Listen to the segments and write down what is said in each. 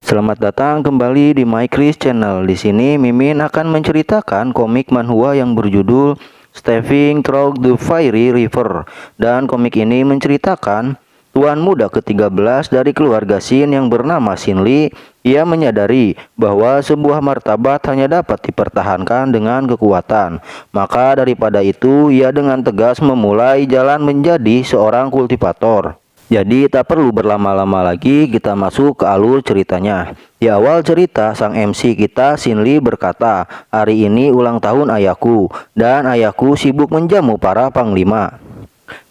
Selamat datang kembali di My Chris Channel. Di sini Mimin akan menceritakan komik manhwa yang berjudul Stepping Through the Fiery River. Dan komik ini menceritakan tuan muda ke-13 dari keluarga Shin yang bernama Shin Lee. Ia menyadari bahwa sebuah martabat hanya dapat dipertahankan dengan kekuatan. Maka daripada itu, ia dengan tegas memulai jalan menjadi seorang kultivator. Jadi tak perlu berlama-lama lagi, kita masuk ke alur ceritanya. Di awal cerita, sang MC kita Shin Lee berkata, "Hari ini ulang tahun ayahku, dan ayahku sibuk menjamu para panglima.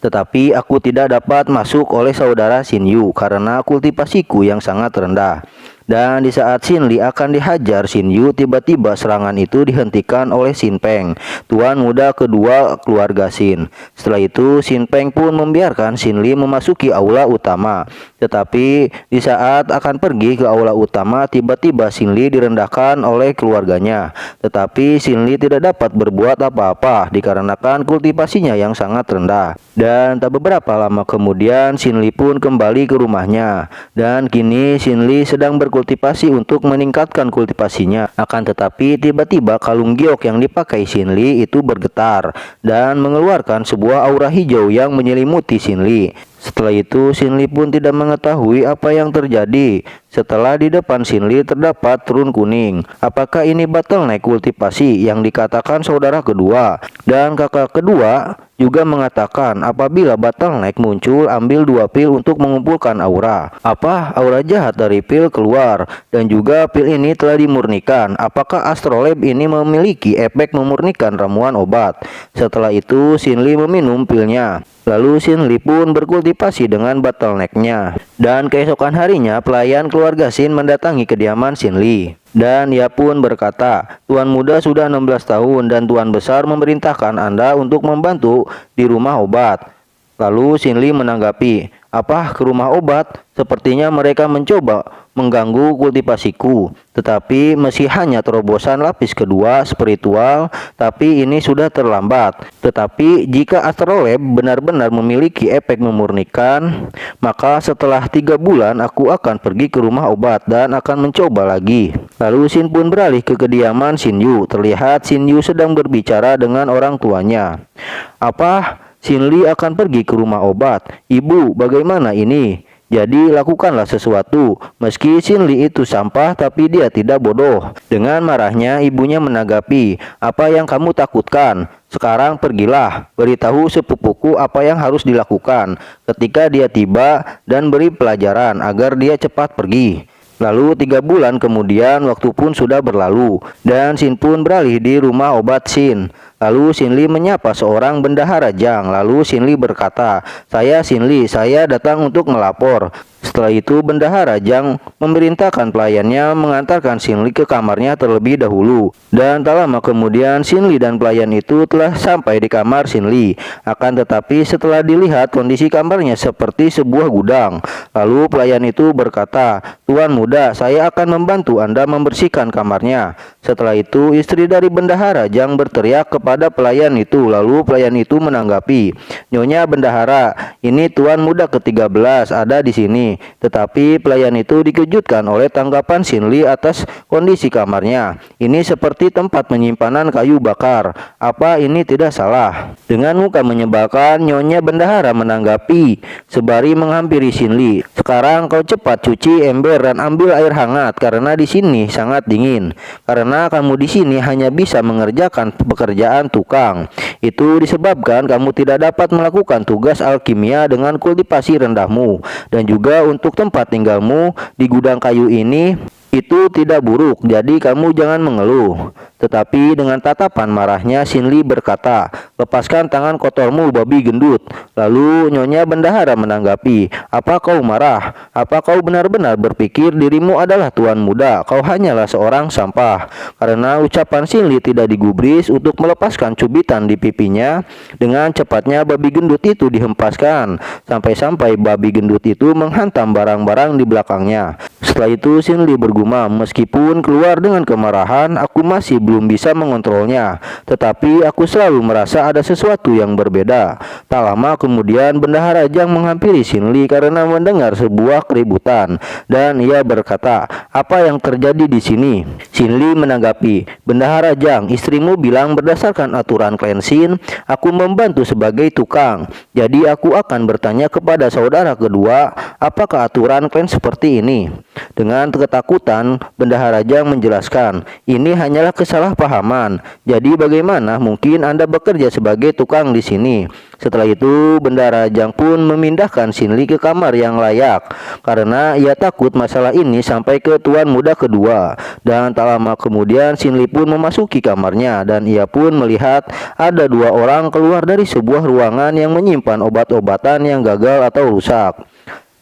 Tetapi aku tidak dapat masuk oleh saudara Shin Yu karena kultivasiku yang sangat rendah." Dan di saat Shin Lee akan dihajar Shin Yu, tiba-tiba serangan itu dihentikan oleh Shin Peng, tuan muda kedua keluarga Shin. Setelah itu Shin Peng pun membiarkan Shin Lee memasuki aula utama. Tetapi di saat akan pergi ke aula utama, tiba-tiba Shin Lee direndahkan oleh keluarganya. Tetapi Shin Lee tidak dapat berbuat apa-apa dikarenakan kultivasinya yang sangat rendah. Dan tak beberapa lama kemudian Shin Lee pun kembali ke rumahnya. Dan kini Shin Lee sedang berkultivasi untuk meningkatkan kultivasinya. Akan tetapi tiba-tiba kalung giok yang dipakai Shin Lee itu bergetar dan mengeluarkan sebuah aura hijau yang menyelimuti Shin Lee. Setelah itu Shin Lee pun tidak mengetahui apa yang terjadi. Setelah di depan Shin Lee terdapat rune kuning. Apakah ini bottleneck kultivasi yang dikatakan saudara kedua? Dan kakak kedua juga mengatakan apabila bottleneck muncul, ambil 2 pil untuk mengumpulkan aura. Apa aura jahat dari pil keluar? Dan juga pil ini telah dimurnikan. Apakah Astrolab ini memiliki efek memurnikan ramuan obat? Setelah itu Shin Lee meminum pilnya. Lalu Shin Lee pun berkultivasi dengan bottlenecknya. Dan keesokan harinya pelayan keluarga Shin mendatangi kediaman Shin Lee. Dan ia pun berkata, "Tuan muda sudah 16 tahun dan tuan besar memerintahkan Anda untuk membantu di rumah obat." Lalu Shin Lee menanggapi, "Apa ke rumah obat? Sepertinya mereka mencoba mengganggu kultivasiku. Tetapi meski hanya terobosan lapis kedua spiritual, tapi ini sudah terlambat. Tetapi jika Astrolab benar-benar memiliki efek memurnikan, maka setelah 3 bulan aku akan pergi ke rumah obat dan akan mencoba lagi." Lalu Shin pun beralih ke kediaman Shin Yu. Terlihat Shin Yu sedang berbicara dengan orang tuanya. "Apa? Shin Lee akan pergi ke rumah obat? Ibu, bagaimana ini? Jadi lakukanlah sesuatu." Meski Shin Lee itu sampah, tapi dia tidak bodoh. Dengan marahnya ibunya menanggapi, "Apa yang kamu takutkan? Sekarang pergilah, beritahu sepupuku apa yang harus dilakukan ketika dia tiba dan beri pelajaran agar dia cepat pergi." Lalu 3 bulan kemudian waktu pun sudah berlalu dan Shin pun beralih di rumah obat Shin. Lalu Shin Lee menyapa seorang bendahara Jang. Lalu Shin Lee berkata, "Saya Shin Lee, saya datang untuk melapor." Setelah itu bendahara Jang memerintahkan pelayannya mengantarkan Shin Lee ke kamarnya terlebih dahulu. Dan tak lama kemudian Shin Lee dan pelayan itu telah sampai di kamar Shin Lee. Akan tetapi setelah dilihat kondisi kamarnya seperti sebuah gudang. Lalu pelayan itu berkata, "Tuan muda, saya akan membantu Anda membersihkan kamarnya." Setelah itu istri dari bendahara Jang berteriak kepada pelayan itu. Lalu pelayan itu menanggapi, "Nyonya bendahara, ini tuan muda ke-13 ada di sini." Tetapi pelayan itu dikejutkan oleh tanggapan Shin Lee atas kondisi kamarnya. "Ini seperti tempat penyimpanan kayu bakar. Apa ini tidak salah?" Dengan muka menyebalkan nyonya bendahara menanggapi sembari menghampiri Shin Lee, "Sekarang kau cepat cuci ember dan ambil air hangat karena di sini sangat dingin. Karena kamu di sini hanya bisa mengerjakan pekerjaan tukang. Itu disebabkan kamu tidak dapat melakukan tugas alkimia dengan kultivasi rendahmu. Dan juga untuk tempat tinggalmu di gudang kayu ini itu tidak buruk, jadi kamu jangan mengeluh." Tetapi dengan tatapan marahnya Shin Lee berkata, "Lepaskan tangan kotormu babi gendut." Lalu nyonya bendahara menanggapi, "Apa kau marah? Apa kau benar-benar berpikir dirimu adalah tuan muda? Kau hanyalah seorang sampah." Karena ucapan Shin Lee tidak digubris untuk melepaskan cubitan di pipinya, dengan cepatnya babi gendut itu dihempaskan sampai-sampai babi gendut itu menghantam barang-barang di belakangnya. Setelah itu Shin Lee bergumam bergumam, meskipun keluar dengan kemarahan, aku masih belum bisa mengontrolnya. Tetapi aku selalu merasa ada sesuatu yang berbeda. Tak lama kemudian Bendahara Jang menghampiri Xin Li karena mendengar sebuah keributan, dan ia berkata, "Apa yang terjadi di sini?" Xin Li menanggapi, "Bendahara Jang, istrimu bilang berdasarkan aturan klan Xin, aku membantu sebagai tukang. Jadi aku akan bertanya kepada saudara kedua, apakah aturan klan seperti ini?" Dengan ketakutan, Bendahara Jang menjelaskan, "Ini hanyalah kesalahpahaman. Jadi bagaimana mungkin Anda bekerja sebagai tukang di sini?" Setelah itu, Bendahara Jang pun memindahkan Xin Li ke kamar yang layak karena ia takut masalah ini sampai ke tuan muda kedua. Dan tak lama kemudian Xin Li pun memasuki kamarnya dan ia pun melihat ada dua orang keluar dari sebuah ruangan yang menyimpan obat-obatan yang gagal atau rusak.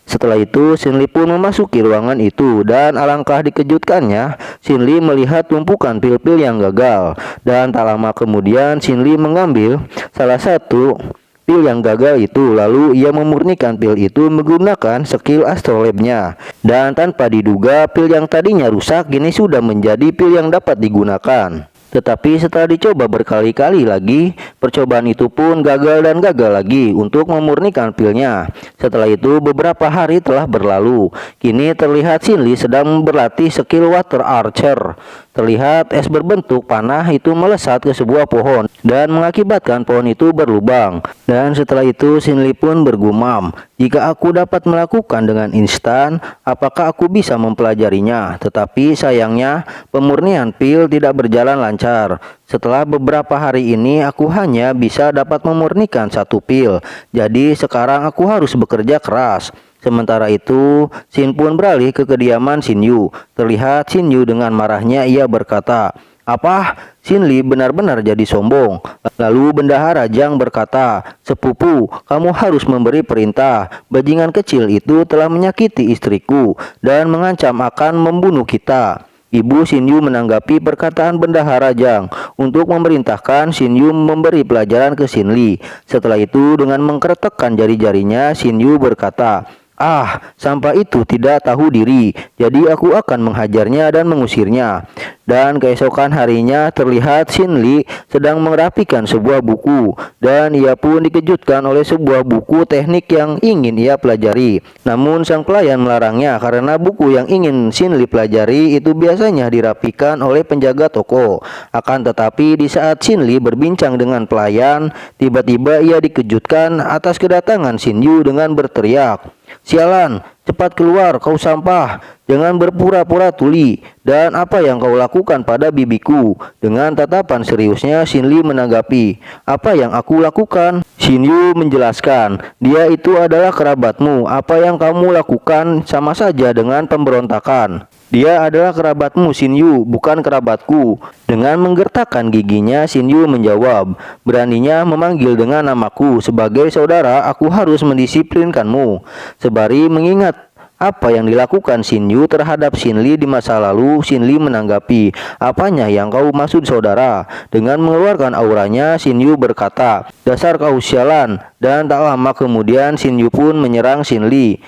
Setelah itu, Xin Li pun memasuki ruangan itu dan alangkah dikejutkannya, Xin Li melihat tumpukan pil-pil yang gagal. Dan tak lama kemudian Xin Li mengambil salah satu pil yang gagal itu, lalu ia memurnikan pil itu menggunakan skill astrolabnya. Dan tanpa diduga, pil yang tadinya rusak kini sudah menjadi pil yang dapat digunakan. Tetapi setelah dicoba berkali-kali lagi, percobaan itu pun gagal dan gagal lagi untuk memurnikan pilnya. Setelah itu beberapa hari telah berlalu. Kini terlihat Xin Li sedang berlatih skill water archer. Terlihat es berbentuk panah itu melesat ke sebuah pohon dan mengakibatkan pohon itu berlubang. Dan setelah itu Xin Li pun bergumam, "Jika aku dapat melakukan dengan instan, apakah aku bisa mempelajarinya?" Tetapi sayangnya pemurnian pil tidak berjalan lancar. Setelah beberapa hari ini aku hanya bisa dapat memurnikan satu pil. Jadi sekarang aku harus bekerja keras. Sementara itu, Xin pun beralih ke kediaman Xin Yu. Terlihat Xin Yu dengan marahnya ia berkata, "Apa? Xin Li benar-benar jadi sombong." Lalu Bendahara Jang berkata, "Sepupu, kamu harus memberi perintah. Bajingan kecil itu telah menyakiti istriku dan mengancam akan membunuh kita." Ibu Xin Yu menanggapi perkataan Bendahara Jang untuk memerintahkan Xin Yu memberi pelajaran ke Xin Li. Setelah itu dengan mengkeretekkan jari-jarinya, Xin Yu berkata, "Ah, sampah itu tidak tahu diri, jadi aku akan menghajarnya dan mengusirnya." Dan keesokan harinya terlihat Xin Li sedang merapikan sebuah buku, dan ia pun dikejutkan oleh sebuah buku teknik yang ingin ia pelajari. Namun sang pelayan melarangnya karena buku yang ingin Xin Li pelajari itu biasanya dirapikan oleh penjaga toko. Akan tetapi di saat Xin Li berbincang dengan pelayan, tiba-tiba ia dikejutkan atas kedatangan Xin Yu dengan berteriak, "Sialan, cepat keluar kau sampah, jangan berpura-pura tuli, dan apa yang kau lakukan pada bibiku?" Dengan tatapan seriusnya Xin Li menanggapi, "Apa yang aku lakukan?" Xin Yu menjelaskan, "Dia itu adalah kerabatmu, apa yang kamu lakukan sama saja dengan pemberontakan." "Dia adalah kerabatmu Xin Yu, bukan kerabatku." Dengan menggertakkan giginya Xin Yu menjawab, "Beraninya memanggil dengan namaku. Sebagai saudara aku harus mendisiplinkanmu." Sembari mengingat apa yang dilakukan Xin Yu terhadap Xin Li di masa lalu, Xin Li menanggapi, "Apanya yang kau maksud saudara?" Dengan mengeluarkan auranya, Xin Yu berkata, "Dasar kau sialan." Dan tak lama kemudian Xin Yu pun menyerang Xin Li.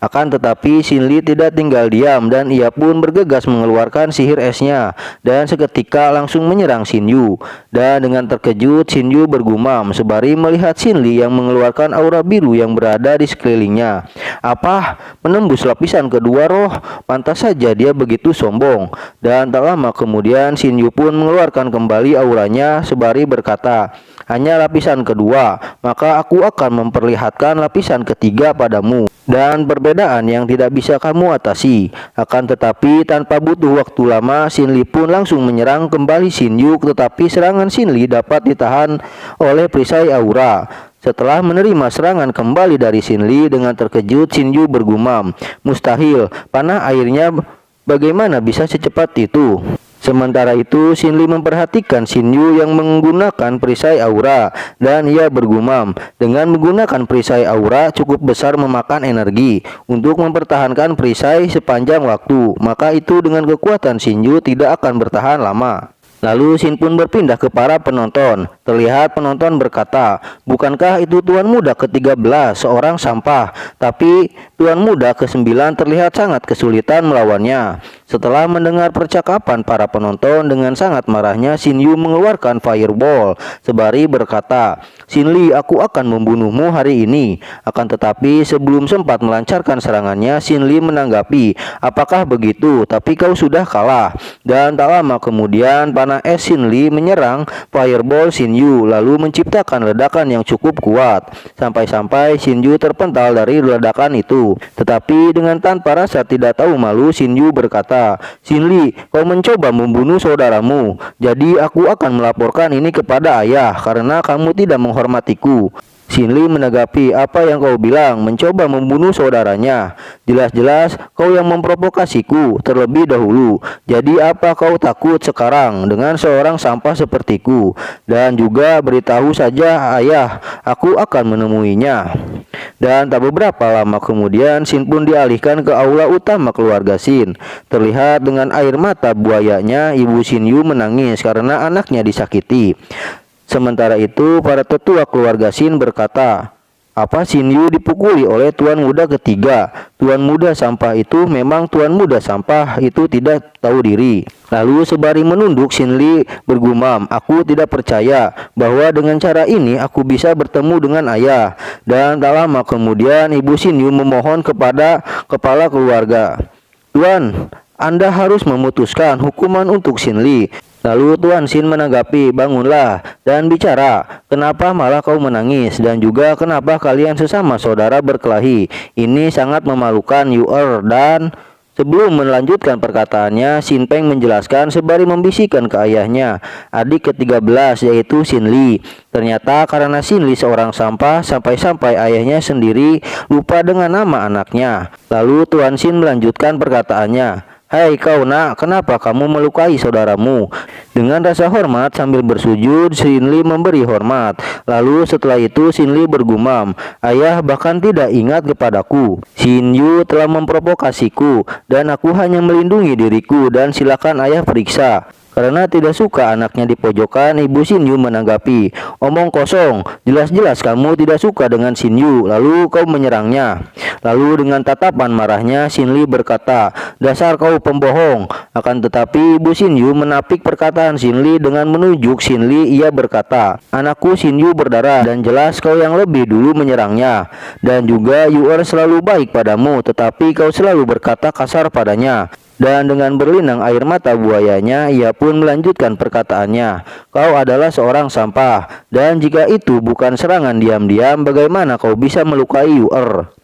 Akan tetapi Xin Li tidak tinggal diam dan ia pun bergegas mengeluarkan sihir esnya dan seketika langsung menyerang Xin Yu. Dan dengan terkejut Xin Yu bergumam sembari melihat Xin Li yang mengeluarkan aura biru yang berada di sekelilingnya. "Apa? Menembus lapisan kedua roh? Pantas saja dia begitu sombong." Dan tak lama kemudian Xin Yu pun mengeluarkan kembali auranya sembari berkata, "Hanya lapisan kedua, maka aku akan memperlihatkan lapisan ketiga padamu. Dan perbedaan yang tidak bisa kamu atasi." Akan tetapi tanpa butuh waktu lama, Xin Li pun langsung menyerang kembali Xin Yu, tetapi serangan Xin Li dapat ditahan oleh perisai aura. Setelah menerima serangan kembali dari Xin Li, dengan terkejut Xin Yu bergumam, "Mustahil, panah airnya bagaimana bisa secepat itu?" Sementara itu Xin Li memperhatikan Xin Yu yang menggunakan perisai aura dan ia bergumam, "Dengan menggunakan perisai aura cukup besar memakan energi untuk mempertahankan perisai sepanjang waktu, maka itu dengan kekuatan Xin Yu tidak akan bertahan lama." Lalu Xin pun berpindah ke para penonton. Terlihat penonton berkata, "Bukankah itu tuan muda ke-13 seorang sampah? Tapi tuan muda ke-9 terlihat sangat kesulitan melawannya." Setelah mendengar percakapan para penonton, dengan sangat marahnya Shin Yu mengeluarkan fireball sembari berkata, "Shin Lee, aku akan membunuhmu hari ini." Akan tetapi sebelum sempat melancarkan serangannya, Shin Lee menanggapi, "Apakah begitu? Tapi kau sudah kalah." Dan tak lama kemudian panah es Shin Lee menyerang fireball Shin Yu, lalu menciptakan ledakan yang cukup kuat. Sampai-sampai Shin Yu terpental dari ledakan itu. Tetapi dengan tanpa rasa tidak tahu malu, Shin Yu berkata, "Shin Lee, kau mencoba membunuh saudaramu. Jadi aku akan melaporkan ini kepada ayah karena kamu tidak menghormatiku." Shin Lee menanggapi, "Apa yang kau bilang? Mencoba membunuh saudaranya? Jelas-jelas kau yang memprovokasiku terlebih dahulu. Jadi apa kau takut sekarang dengan seorang sampah sepertiku? Dan juga beritahu saja ayah, aku akan menemuinya." Dan tak beberapa lama kemudian Shin pun dialihkan ke aula utama keluarga Shin. Terlihat dengan air mata buayanya, ibu Shin Yu menangis karena anaknya disakiti. Sementara itu para tetua keluarga Shin berkata, "Apa Shin Yu dipukuli oleh tuan muda ketiga? Tuan muda sampah itu memang tuan muda sampah itu tidak tahu diri." Lalu sembari menunduk, Shin Lee bergumam, "Aku tidak percaya bahwa dengan cara ini aku bisa bertemu dengan ayah." Dan tak lama kemudian ibu Shin Yu memohon kepada kepala keluarga, "Tuan, Anda harus memutuskan hukuman untuk Shin Lee." Lalu Tuan Shin menanggapi, "Bangunlah dan bicara. Kenapa malah kau menangis? Dan juga kenapa kalian sesama saudara berkelahi? Ini sangat memalukan, Yu'er." Dan sebelum melanjutkan perkataannya, Shin Peng menjelaskan sembari membisikkan ke ayahnya, adik ke-13 yaitu Shin Lee. Ternyata karena Shin Lee seorang sampah, sampai-sampai ayahnya sendiri lupa dengan nama anaknya. Lalu Tuan Shin melanjutkan perkataannya, "Hai kau nak, kenapa kamu melukai saudaramu?" Dengan rasa hormat sambil bersujud, Shin Lee memberi hormat. Lalu setelah itu Shin Lee bergumam, "Ayah bahkan tidak ingat kepadaku. Shin Yu telah memprovokasiku dan aku hanya melindungi diriku, dan silakan ayah periksa." Karena tidak suka anaknya di pojokan, ibu Shin Yu menanggapi, "Omong kosong, jelas-jelas kamu tidak suka dengan Shin Yu, lalu kau menyerangnya." Lalu dengan tatapan marahnya Shin Lee berkata, "Dasar kau pembohong." Akan tetapi ibu Shin Yu menapik perkataan Shin Lee dengan menunjuk Shin Lee. Ia berkata, "Anakku Shin Yu berdarah dan jelas kau yang lebih dulu menyerangnya. Dan juga Yu'er selalu baik padamu, tetapi kau selalu berkata kasar padanya." Dan dengan berlinang air mata buayanya, ia pun melanjutkan perkataannya, "Kau adalah seorang sampah, dan jika itu bukan serangan diam-diam, bagaimana kau bisa melukai Yu'er?"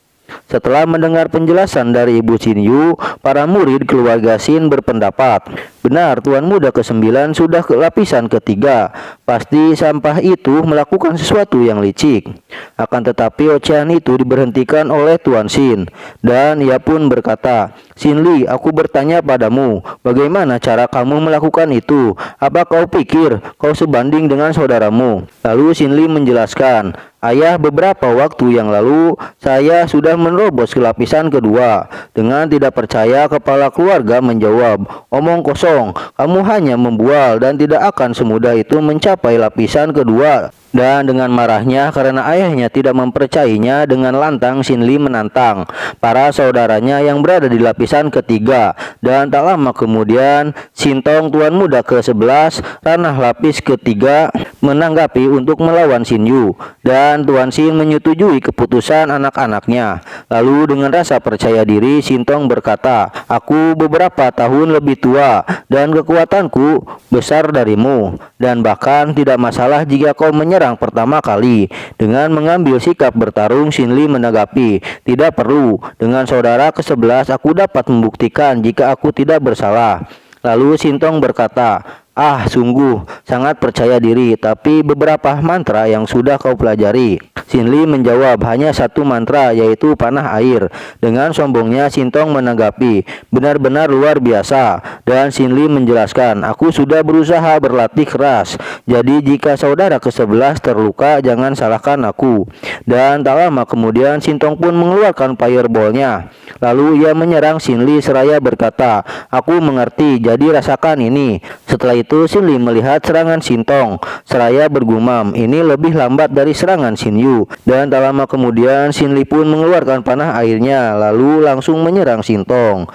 Setelah mendengar penjelasan dari ibu Shin Yu, para murid keluarga Shin berpendapat, "Benar, tuan muda ke-9 sudah ke lapisan ketiga. Pasti sampah itu melakukan sesuatu yang licik." Akan tetapi ocehan itu diberhentikan oleh Tuan Shin, dan ia pun berkata, "Shin Lee, aku bertanya padamu, bagaimana cara kamu melakukan itu? Apa kau pikir kau sebanding dengan saudaramu?" Lalu Shin Lee menjelaskan, "Ayah, beberapa waktu yang lalu saya sudah menerobos ke lapisan kedua." Dengan tidak percaya, kepala keluarga menjawab, "Omong kosong, kamu hanya membual dan tidak akan semudah itu mencapai lapisan kedua." Dan dengan marahnya karena ayahnya tidak mempercayainya, dengan lantang Shin Lee menantang para saudaranya yang berada di lapisan ketiga. Dan tak lama kemudian Shin Tong, tuan muda ke-11 ranah lapis ketiga, menanggapi untuk melawan Shin Yu. Dan Tuan Shin menyetujui keputusan anak-anaknya. Lalu dengan rasa percaya diri, Shin Tong berkata, "Aku beberapa tahun lebih tua dan kekuatanku besar darimu, dan bahkan tidak masalah jika kau menyerang pertama kali." Dengan mengambil sikap bertarung, Shin Lee menanggapi, "Tidak perlu. Dengan saudara ke-11 aku dapat membuktikan jika aku tidak bersalah." Lalu Shin Tong berkata, "Ah, sungguh sangat percaya diri, tapi beberapa mantra yang sudah kau pelajari?" Shin Lee menjawab, "Hanya satu mantra, yaitu panah air." Dengan sombongnya Shin Tong menanggapi, "Benar-benar luar biasa." Dan Shin Lee menjelaskan, "Aku sudah berusaha berlatih keras, jadi jika saudara ke-11 terluka, jangan salahkan aku." Dan tak lama kemudian Shin Tong pun mengeluarkan fireball-nya. Lalu ia menyerang Shin Lee seraya berkata, "Aku mengerti, jadi rasakan ini." Setelah itu Shin Lee melihat serangan Shin Tong seraya bergumam, "Ini lebih lambat dari serangan Shin Yu." Dan tak lama kemudian Shin Lee pun mengeluarkan panah airnya lalu langsung menyerang Shin Tong.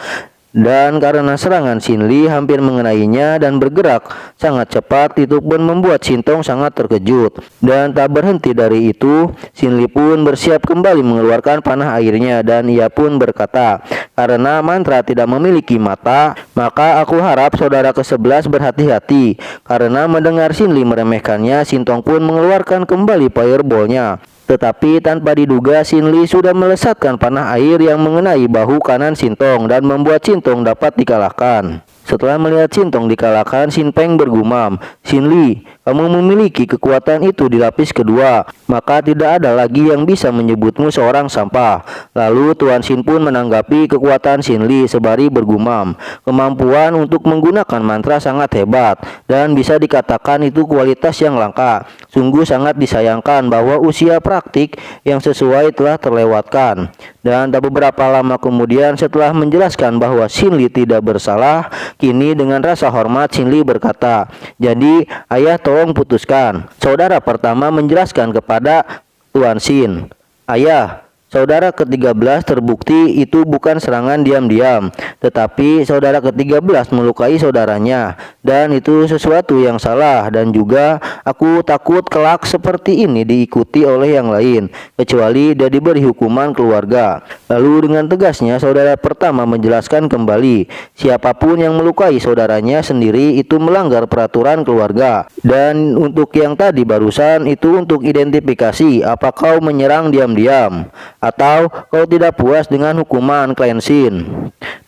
Dan karena serangan Xin Li hampir mengenainya dan bergerak sangat cepat, itu pun membuat Xin Tong sangat terkejut. Dan tak berhenti dari itu, Xin Li pun bersiap kembali mengeluarkan panah airnya, dan ia pun berkata, "Karena mantra tidak memiliki mata, maka aku harap saudara ke-11 berhati-hati." Karena mendengar Xin Li meremehkannya, Xin Tong pun mengeluarkan kembali fireball-nya. Tetapi tanpa diduga, Xin Li sudah melesatkan panah air yang mengenai bahu kanan Xin Tong dan membuat Xin Tong dapat dikalahkan. Setelah melihat Xin Tong dikalahkan, Xin Peng bergumam, "Xin Li, kamu memiliki kekuatan itu di lapis kedua, maka tidak ada lagi yang bisa menyebutmu seorang sampah." Lalu Tuan Xin pun menanggapi kekuatan Xin Li sebari bergumam, "Kemampuan untuk menggunakan mantra sangat hebat dan bisa dikatakan itu kualitas yang langka. Sungguh sangat disayangkan bahwa usia praktik yang sesuai telah terlewatkan." Dan tak beberapa lama kemudian, setelah menjelaskan bahwa Xin Li tidak bersalah, kini dengan rasa hormat Xin Li berkata, "Jadi ayah tolong putuskan." Saudara pertama menjelaskan kepada Tuan Xin, "Ayah, saudara ke-13 terbukti itu bukan serangan diam-diam, tetapi saudara ke-13 melukai saudaranya, dan itu sesuatu yang salah, dan juga aku takut kelak seperti ini diikuti oleh yang lain, kecuali dia diberi hukuman keluarga." Lalu dengan tegasnya saudara pertama menjelaskan kembali, siapapun yang melukai saudaranya sendiri itu melanggar peraturan keluarga. Dan untuk yang tadi barusan itu untuk identifikasi apa kau menyerang diam-diam atau kau tidak puas dengan hukuman Clan Xin.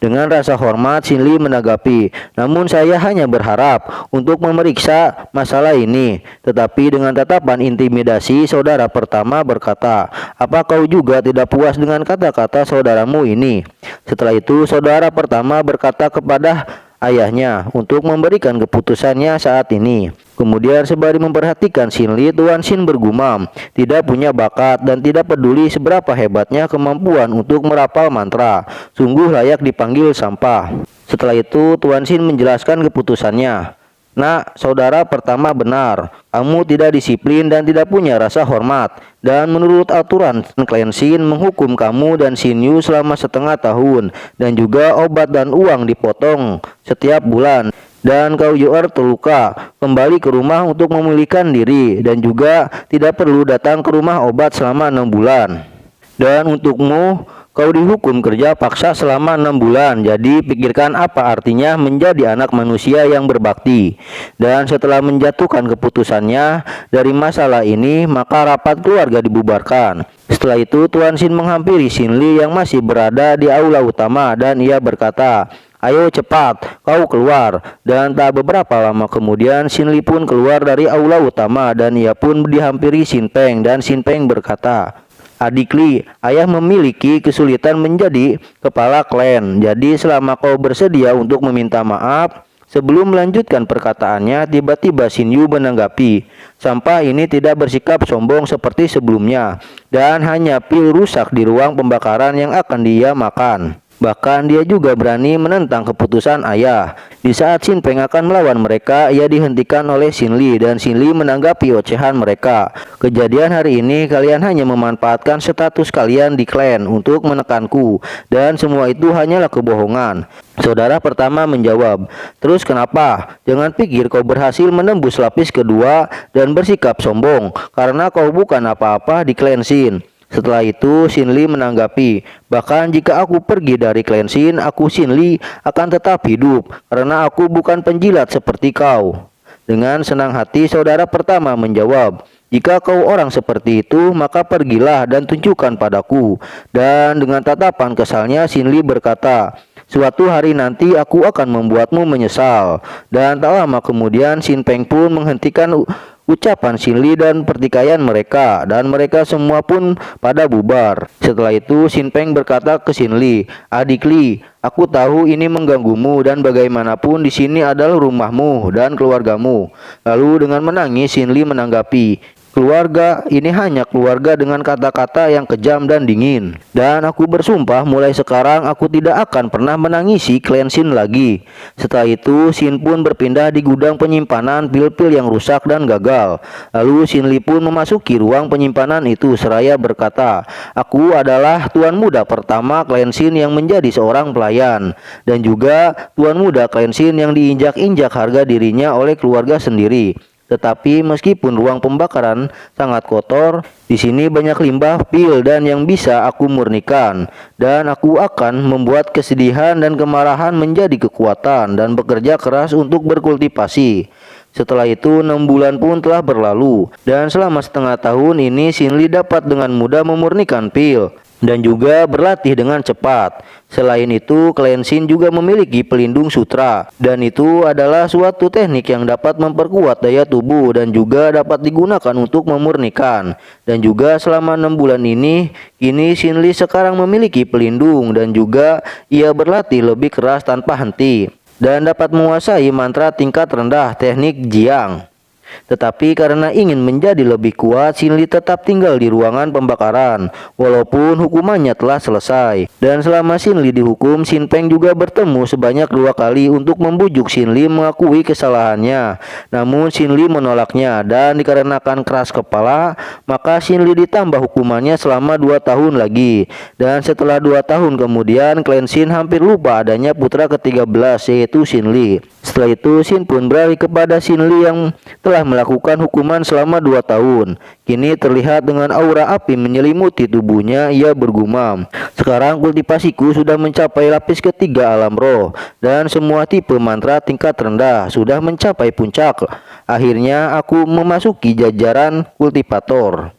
Dengan rasa hormat Xin Li menanggapi, "Namun saya hanya berharap untuk memeriksa masalah ini." Tetapi dengan tatapan intimidasi, saudara pertama berkata, "Apa kau juga tidak puas dengan kata-kata saudaramu ini?" Setelah itu saudara pertama berkata kepada ayahnya untuk memberikan keputusannya saat ini. Kemudian sembari memperhatikan Xin Li, Tuan Xin bergumam, "Tidak punya bakat dan tidak peduli seberapa hebatnya kemampuan untuk merapal mantra. Sungguh layak dipanggil sampah." Setelah itu Tuan Xin menjelaskan keputusannya. "Nak, saudara pertama benar. Kamu tidak disiplin dan tidak punya rasa hormat. Dan menurut aturan Clan Xin menghukum kamu dan Xin Yu selama setengah tahun. Dan juga obat dan uang dipotong setiap bulan. Dan kau Yuer terluka, kembali ke rumah untuk memulihkan diri. Dan juga tidak perlu datang ke rumah obat selama 6 bulan. Dan untukmu, kau dihukum kerja paksa selama 6 bulan. Jadi pikirkan apa artinya menjadi anak manusia yang berbakti." Dan setelah menjatuhkan keputusannya dari masalah ini, maka rapat keluarga dibubarkan. Setelah itu Tuan Xin menghampiri Xin Li yang masih berada di aula utama, dan ia berkata, "Ayo cepat, kau keluar." Dan tak beberapa lama kemudian Xin Li pun keluar dari aula utama, dan ia pun dihampiri Xin Peng. Dan Xin Peng berkata, "Adik Li, ayah memiliki kesulitan menjadi kepala klan. Jadi selama kau bersedia untuk meminta maaf." Sebelum melanjutkan perkataannya, tiba-tiba Xin Yu menanggapi, "Sampah ini tidak bersikap sombong seperti sebelumnya, dan hanya pil rusak di ruang pembakaran yang akan dia makan. Bahkan dia juga berani menentang keputusan ayah." Di saat Xin Peng akan melawan mereka, ia dihentikan oleh Xin Li, dan Xin Li menanggapi ocehan mereka. "Kejadian hari ini kalian hanya memanfaatkan status kalian di klan untuk menekanku, dan semua itu hanyalah kebohongan." Saudara pertama menjawab, "Terus kenapa? Jangan pikir kau berhasil menembus lapis kedua dan bersikap sombong, karena kau bukan apa-apa di klan Xin." Setelah itu Xin Li menanggapi, "Bahkan jika aku pergi dari klan Xin, aku Xin Li akan tetap hidup, karena aku bukan penjilat seperti kau." Dengan senang hati saudara pertama menjawab, "Jika kau orang seperti itu, maka pergilah dan tunjukkan padaku." Dan dengan tatapan kesalnya Xin Li berkata, "Suatu hari nanti aku akan membuatmu menyesal." Dan tak lama kemudian Xin Peng pun menghentikan ucapan Xin Li dan pertikaian mereka, dan mereka semua pun pada bubar. Setelah itu Xin Peng berkata ke Xin Li, "Adik Li, aku tahu ini mengganggumu, dan bagaimanapun di sini adalah rumahmu dan keluargamu." Lalu dengan menangis Xin Li menanggapi, Keluarga ini hanya keluarga dengan kata-kata yang kejam dan dingin. Dan aku bersumpah mulai sekarang aku tidak akan pernah menangisi klan Shin lagi. Setelah itu Shin pun berpindah di gudang penyimpanan pil-pil yang rusak dan gagal. Lalu Shin Lee pun memasuki ruang penyimpanan itu seraya berkata, "Aku adalah tuan muda pertama klan Shin yang menjadi seorang pelayan. Dan juga tuan muda klan Shin yang diinjak-injak harga dirinya oleh keluarga sendiri. Tetapi meskipun ruang pembakaran sangat kotor, di sini banyak limbah pil dan yang bisa aku murnikan. Dan aku akan membuat kesedihan dan kemarahan menjadi kekuatan dan bekerja keras untuk berkultivasi." Setelah itu 6 bulan pun telah berlalu, dan selama setengah tahun ini Shin Lee dapat dengan mudah memurnikan pil dan juga berlatih dengan cepat. Selain itu, klan Shin juga memiliki pelindung sutra, dan itu adalah suatu teknik yang dapat memperkuat daya tubuh dan juga dapat digunakan untuk memurnikan. Dan juga selama 6 bulan ini, kini Shin Lee sekarang memiliki pelindung dan juga ia berlatih lebih keras tanpa henti dan dapat menguasai mantra tingkat rendah teknik Jiang. Tetapi karena ingin menjadi lebih kuat, Shin Lee tetap tinggal di ruangan pembakaran walaupun hukumannya telah selesai. Dan selama Shin Lee dihukum, Shin Peng juga bertemu sebanyak 2 kali untuk membujuk Shin Lee mengakui kesalahannya. Namun Shin Lee menolaknya, dan dikarenakan keras kepala, maka Shin Lee ditambah hukumannya selama 2 tahun lagi. Dan setelah 2 tahun kemudian, klan Shin hampir lupa adanya putra ke-13 yaitu Shin Lee. Setelah itu Shin pun beralih kepada Shin Lee yang telah melakukan hukuman selama 2 tahun. Kini terlihat dengan aura api menyelimuti tubuhnya, ia bergumam, "Sekarang kultivasiku sudah mencapai lapis ketiga alam roh, dan semua tipe mantra tingkat rendah sudah mencapai puncak. Akhirnya aku memasuki jajaran kultivator."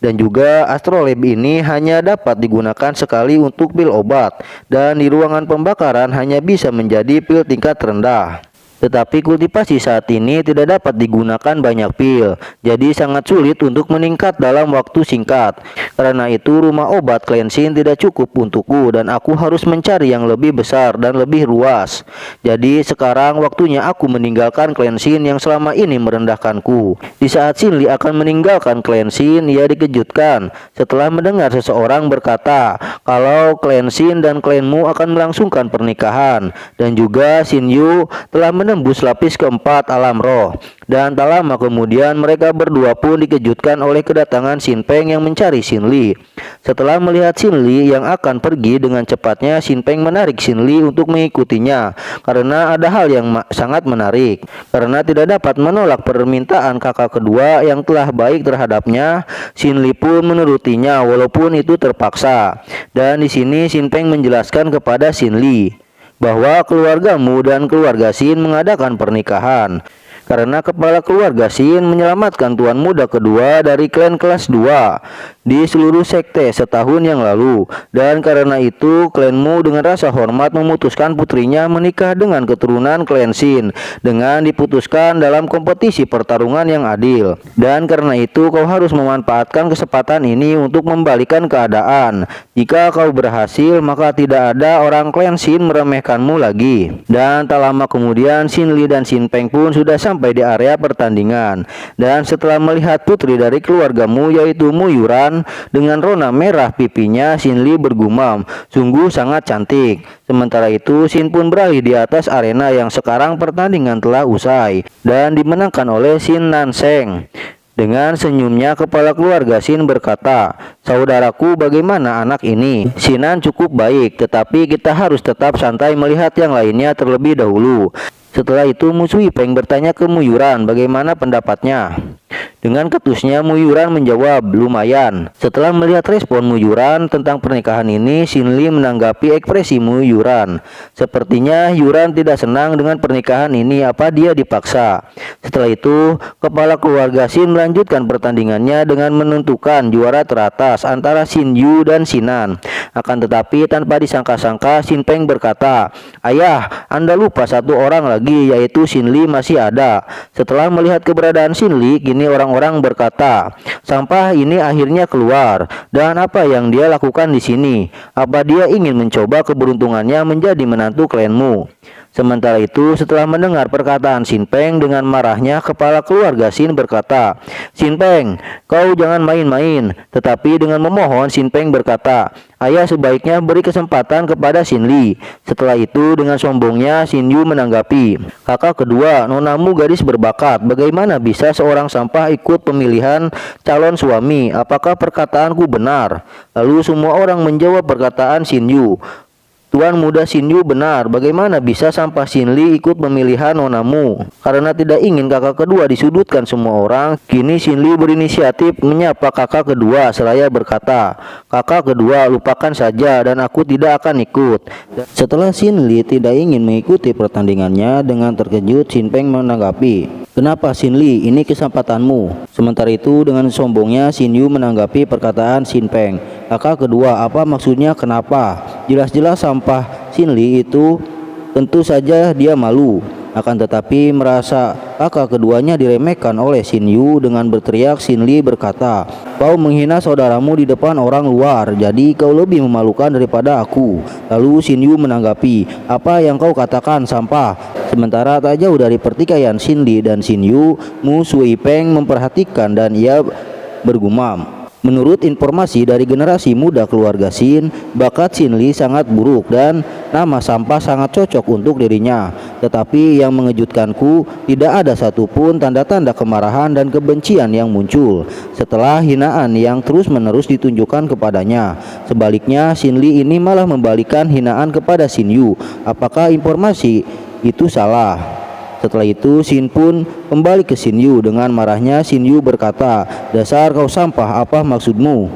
Dan juga astrolab ini hanya dapat digunakan sekali untuk pil obat, dan di ruangan pembakaran hanya bisa menjadi pil tingkat rendah. Tetapi kultivasi saat ini tidak dapat digunakan banyak pil, jadi sangat sulit untuk meningkat dalam waktu singkat. Karena itu rumah obat klan Shin tidak cukup untukku, dan aku harus mencari yang lebih besar dan lebih luas. Jadi sekarang waktunya aku meninggalkan klan Shin yang selama ini merendahkanku. Di saat Shin Lee akan meninggalkan klan Shin, ia dikejutkan setelah mendengar seseorang berkata kalau klan Shin dan klanmu akan melangsungkan pernikahan. Dan juga Shin Yu telah menembus lapis keempat alam roh. Dan tak lama kemudian mereka berdua pun dikejutkan oleh kedatangan Shin Peng yang mencari Shin Lee. Setelah melihat Shin Lee yang akan pergi dengan cepatnya, Shin Peng menarik Shin Lee untuk mengikutinya karena ada hal yang sangat menarik. Karena tidak dapat menolak permintaan kakak kedua yang telah baik terhadapnya, Shin Lee pun menurutinya walaupun itu terpaksa. Dan di sini Shin Peng menjelaskan kepada Shin Lee bahwa keluargamu dan keluarga Shin mengadakan pernikahan karena kepala keluarga Shin menyelamatkan tuan muda kedua dari klan kelas 2 di seluruh sekte setahun yang lalu. Dan karena itu klanmu dengan rasa hormat memutuskan putrinya menikah dengan keturunan klan Shin dengan diputuskan dalam kompetisi pertarungan yang adil. Dan karena itu kau harus memanfaatkan kesempatan ini untuk membalikan keadaan. Jika kau berhasil, maka tidak ada orang klan Shin meremehkanmu lagi. Dan tak lama kemudian Shin Lee dan Shin Peng pun sudah sampai di area pertandingan. Dan setelah melihat putri dari keluargamu yaitu Mu Yuran dengan rona merah pipinya, Shin Lee bergumam, "Sungguh sangat cantik." Sementara itu Shin pun beralih di atas arena yang sekarang pertandingan telah usai dan dimenangkan oleh Shin Nanseng. Dengan senyumnya kepala keluarga Shin berkata, "Saudaraku, bagaimana anak ini? Shinan cukup baik, tetapi kita harus tetap santai melihat yang lainnya terlebih dahulu." Setelah itu Mu Sui Peng bertanya ke Mu Yuran bagaimana pendapatnya. Dengan ketusnya Mu Yuran menjawab, "Lumayan." Setelah melihat respon Mu Yuran tentang pernikahan ini, Shin Lee menanggapi ekspresi Mu Yuran. Sepertinya Yuran tidak senang dengan pernikahan ini, apa dia dipaksa. Setelah itu, kepala keluarga Shin melanjutkan pertandingannya dengan menentukan juara teratas antara Shin Yu dan Shinan. Akan tetapi tanpa disangka-sangka Shin Peng berkata, "Ayah, Anda lupa satu orang lagi, yaitu Shin Lee masih ada." Setelah melihat keberadaan Shin Lee, kini orang-orang berkata, "Sampah ini akhirnya keluar. Dan apa yang dia lakukan di sini? Apa dia ingin mencoba keberuntungannya menjadi menantu klanmu?" Sementara itu, setelah mendengar perkataan Sin Peng, dengan marahnya kepala keluarga Sin berkata, "Sin Peng, kau jangan main-main." Tetapi dengan memohon, Sin Peng berkata, "Ayah sebaiknya beri kesempatan kepada Sin Li." Setelah itu dengan sombongnya Sin Yu menanggapi, "Kakak kedua, nonamu gadis berbakat. Bagaimana bisa seorang sampah ikut pemilihan calon suami? Apakah perkataanku benar?" Lalu semua orang menjawab perkataan Sin Yu. "Tuan muda Sin Yu benar, bagaimana bisa sampah Sin Li ikut pemilihan nonamu?" Karena tidak ingin kakak kedua disudutkan semua orang, kini Sin Li berinisiatif menyapa kakak kedua seraya berkata, "Kakak kedua, lupakan saja dan aku tidak akan ikut." Setelah Sin Li tidak ingin mengikuti pertandingannya, dengan terkejut Sin Peng menanggapi, "Kenapa Sin Li, ini kesempatanmu." Sementara itu dengan sombongnya Sin Yu menanggapi perkataan Sin Peng, "Kakak kedua, apa maksudnya kenapa? Jelas-jelas sampah Sin Li itu tentu saja dia malu." Akan tetapi merasa kakak keduanya diremehkan oleh Sin Yu, dengan berteriak Sin Li berkata, "Kau menghina saudaramu di depan orang luar, jadi kau lebih memalukan daripada aku." Lalu Sin Yu menanggapi, "Apa yang kau katakan sampah?" Sementara tak jauh dari pertikaian Sin Li dan Sin Yu, Mu Sui Peng memperhatikan dan ia bergumam, "Menurut informasi dari generasi muda keluarga Sin, bakat Sin Li sangat buruk dan nama sampah sangat cocok untuk dirinya. Tetapi yang mengejutkanku, tidak ada satupun tanda-tanda kemarahan dan kebencian yang muncul setelah hinaan yang terus-menerus ditunjukkan kepadanya. Sebaliknya, Sin Li ini malah membalikan hinaan kepada Sin Yu. Apakah informasi itu salah?" Setelah itu Sin pun kembali ke Sin Yu. Dengan marahnya Sin Yu berkata, "Dasar kau sampah, apa maksudmu?"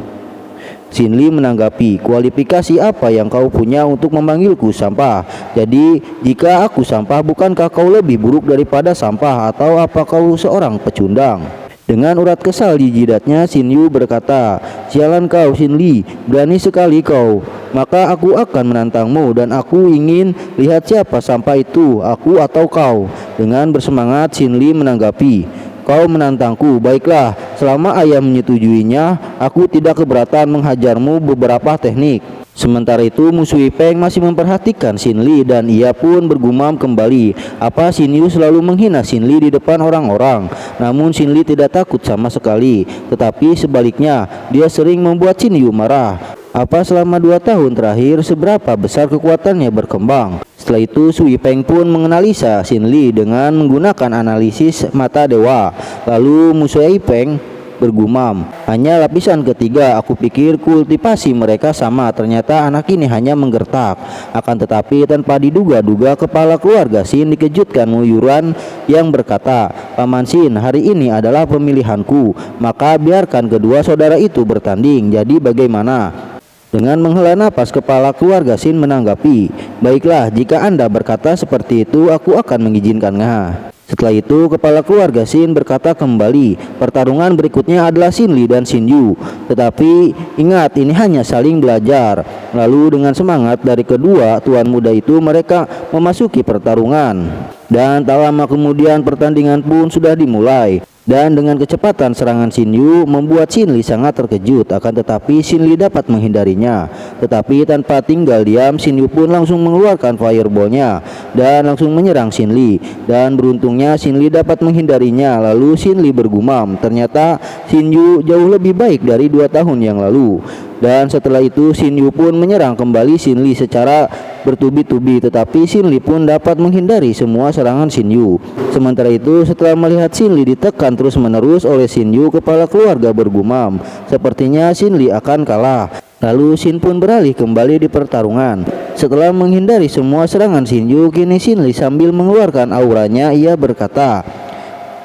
Sin Li menanggapi, "Kualifikasi apa yang kau punya untuk memanggilku sampah? Jadi jika aku sampah, bukankah kau lebih buruk daripada sampah, atau apa kau seorang pecundang?" Dengan urat kesal di jidatnya, Sin Yu berkata, "Sialan kau Sin Li, berani sekali kau. Maka aku akan menantangmu dan aku ingin lihat siapa sampah itu, aku atau kau." Dengan bersemangat Sin Li menanggapi, "Kau menantangku, baiklah. Selama ayah menyetujuinya, aku tidak keberatan menghajarmu beberapa teknik." Sementara itu Mu Sui Peng masih memperhatikan Sin Li dan ia pun bergumam kembali, apa Sin Yu selalu menghina Sin Li di depan orang-orang. Namun Sin Li tidak takut sama sekali, tetapi sebaliknya dia sering membuat Sin Yu marah. Apa selama 2 tahun terakhir seberapa besar kekuatannya berkembang. Setelah itu Sui Peng pun menganalisa Sin Li dengan menggunakan analisis mata dewa. Lalu Mu Sui Peng bergumam, "Hanya lapisan ketiga, aku pikir kultivasi mereka sama, ternyata anak ini hanya menggertak." Akan tetapi tanpa diduga-duga kepala keluarga Sin dikejutkan Muyuran yang berkata, "Paman Sin, hari ini adalah pemilihanku, maka biarkan kedua saudara itu bertanding, jadi bagaimana?" Dengan menghela napas kepala keluarga Sin menanggapi, "Baiklah, jika Anda berkata seperti itu, aku akan mengizinkannya." Setelah itu kepala keluarga Sin berkata kembali, "Pertarungan berikutnya adalah Sin Li dan Sin Yu. Tetapi ingat, ini hanya saling belajar." Lalu dengan semangat dari kedua tuan muda itu mereka memasuki pertarungan. Dan tak lama kemudian pertandingan pun sudah dimulai. Dan dengan kecepatan serangan Sin Yu membuat Sin Li sangat terkejut. Akan tetapi Sin Li dapat menghindarinya. Tetapi tanpa tinggal diam, Sin Yu pun langsung mengeluarkan fireball-nya dan langsung menyerang Sin Li. Dan beruntungnya Sin Li dapat menghindarinya. Lalu Sin Li bergumam, ternyata Sin Yu jauh lebih baik dari 2 tahun yang lalu. Dan setelah itu Sin Yu pun menyerang kembali Sin Li secara bertubi-tubi, tetapi Sin Li pun dapat menghindari semua serangan Sin Yu. Sementara itu setelah melihat Sin Li ditekan terus-menerus oleh Sin Yu, kepala keluarga bergumam, sepertinya Sin Li akan kalah. Lalu Sin pun beralih kembali di pertarungan. Setelah menghindari semua serangan Sin Yu, kini Sin Li sambil mengeluarkan auranya ia berkata,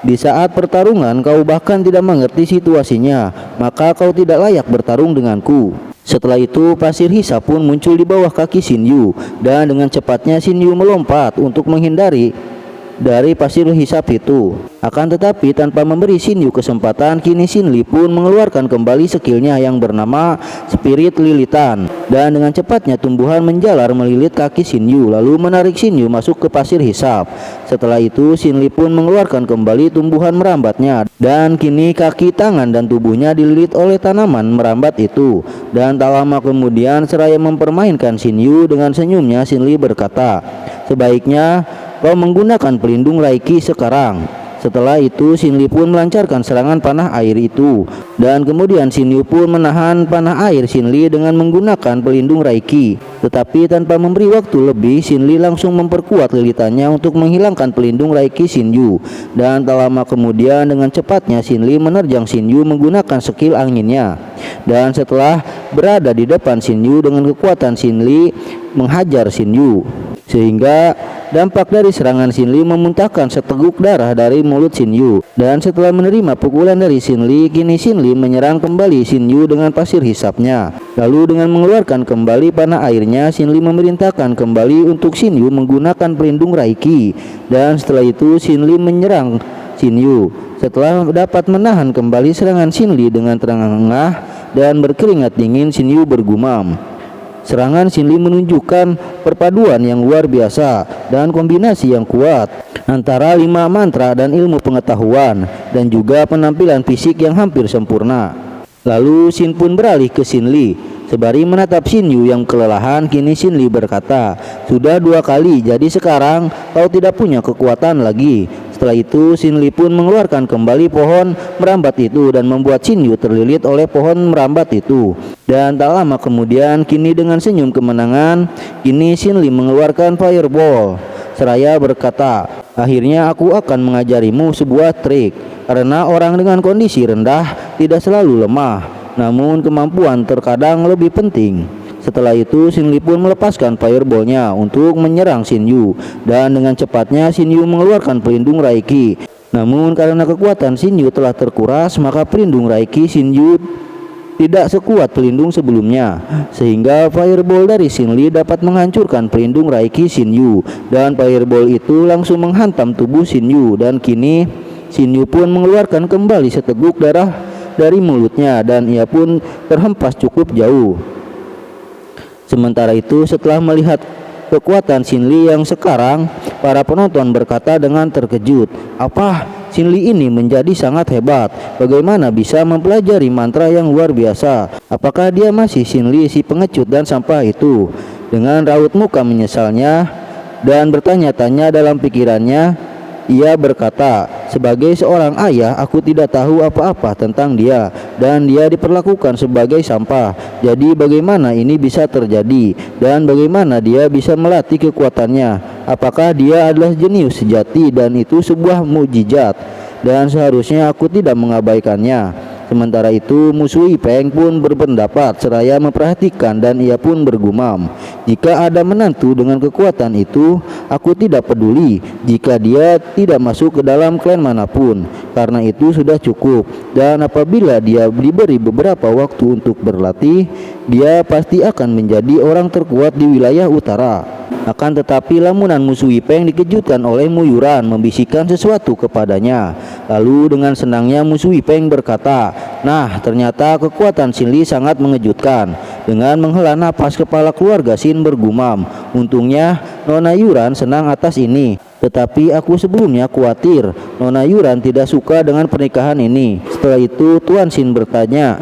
"Di saat pertarungan kau bahkan tidak mengerti situasinya, maka kau tidak layak bertarung denganku." Setelah itu pasir hisap pun muncul di bawah kaki Sin Yu, dan dengan cepatnya Sin Yu melompat untuk menghindari dari pasir hisap itu. Akan tetapi tanpa memberi Shin Yu kesempatan, kini Shin Lee pun mengeluarkan kembali skillnya yang bernama Spirit Lilitan, dan dengan cepatnya tumbuhan menjalar melilit kaki Shin Yu lalu menarik Shin Yu masuk ke pasir hisap. Setelah itu Shin Lee pun mengeluarkan kembali tumbuhan merambatnya, dan kini kaki, tangan, dan tubuhnya dililit oleh tanaman merambat itu. Dan tak lama kemudian seraya mempermainkan Shin Yu, dengan senyumnya Shin Lee berkata, "Sebaiknya kau menggunakan pelindung Reiki sekarang." Setelah itu Shin Lee pun melancarkan serangan panah air itu, dan kemudian Shin Yu pun menahan panah air Shin Lee dengan menggunakan pelindung Reiki. Tetapi tanpa memberi waktu lebih, Shin Lee langsung memperkuat lilitannya untuk menghilangkan pelindung Reiki Shin Yu. Dan tak lama kemudian dengan cepatnya Shin Lee menerjang Shin Yu menggunakan skill anginnya. Dan setelah berada di depan Shin Yu, dengan kekuatan Shin Lee menghajar Shin Yu, sehingga dampak dari serangan Shin Lee memuntahkan seteguk darah dari mulut Shin Yu. Dan setelah menerima pukulan dari Shin Lee, kini Shin Lee menyerang kembali Shin Yu dengan pasir hisapnya. Lalu dengan mengeluarkan kembali panah airnya, Shin Lee memerintahkan kembali untuk Shin Yu menggunakan pelindung Reiki. Dan setelah itu Shin Lee menyerang Shin Yu. Setelah dapat menahan kembali serangan Shin Lee dengan terengah dan berkeringat dingin, Shin Yu bergumam. Serangan Shin Lee menunjukkan perpaduan yang luar biasa dan kombinasi yang kuat antara 5 mantra dan ilmu pengetahuan, dan juga penampilan fisik yang hampir sempurna. Lalu Shin pun beralih ke Shin Lee. Sembari menatap Shin Yu yang kelelahan, kini Shin Lee berkata, "Sudah 2 kali, jadi sekarang kau tidak punya kekuatan lagi." Setelah itu Shin Lee pun mengeluarkan kembali pohon merambat itu dan membuat Shin Yu terlilit oleh pohon merambat itu. Dan tak lama kemudian, kini dengan senyum kemenangan, kini Shin Lee mengeluarkan fireball seraya berkata, "Akhirnya aku akan mengajarimu sebuah trik, karena orang dengan kondisi rendah tidak selalu lemah, namun kemampuan terkadang lebih penting." Setelah itu Shin Lee pun melepaskan fireballnya untuk menyerang Shin Yu, dan dengan cepatnya Shin Yu mengeluarkan pelindung Reiki. Namun karena kekuatan Shin Yu telah terkuras, maka pelindung Reiki Shin Yu tidak sekuat pelindung sebelumnya, sehingga fireball dari Shin Lee dapat menghancurkan pelindung Reiki Shin Yu, dan fireball itu langsung menghantam tubuh Shin Yu. Dan kini Shin Yu pun mengeluarkan kembali seteguk darah dari mulutnya, dan ia pun terhempas cukup jauh. Sementara itu, setelah melihat kekuatan Shin Lee yang sekarang, para penonton berkata dengan terkejut, "Apa? Shin Lee ini menjadi sangat hebat. Bagaimana bisa mempelajari mantra yang luar biasa? Apakah dia masih Shin Lee si pengecut dan sampah itu?" Dengan raut muka menyesalnya dan bertanya-tanya dalam pikirannya, ia berkata, "Sebagai seorang ayah, aku tidak tahu apa-apa tentang dia, dan dia diperlakukan sebagai sampah. Jadi bagaimana ini bisa terjadi, dan bagaimana dia bisa melatih kekuatannya? Apakah dia adalah jenius sejati, dan itu sebuah mukjizat, dan seharusnya aku tidak mengabaikannya." Sementara itu Mu Sui-peng pun berpendapat seraya memperhatikan, dan ia pun bergumam, "Jika ada menantu dengan kekuatan itu, aku tidak peduli jika dia tidak masuk ke dalam klan manapun, karena itu sudah cukup. Dan apabila dia diberi beberapa waktu untuk berlatih, dia pasti akan menjadi orang terkuat di wilayah utara." Akan tetapi lamunan Mu Sui-peng dikejutkan oleh Mu Yuran membisikkan sesuatu kepadanya. Lalu dengan senangnya Mu Sui-peng berkata, "Nah, ternyata kekuatan Shin Lee sangat mengejutkan." Dengan menghela napas, kepala keluarga Shin bergumam, "Untungnya Nona Yuran senang atas ini. Tetapi aku sebelumnya khawatir Nona Yuran tidak suka dengan pernikahan ini." Setelah itu Tuan Shin bertanya,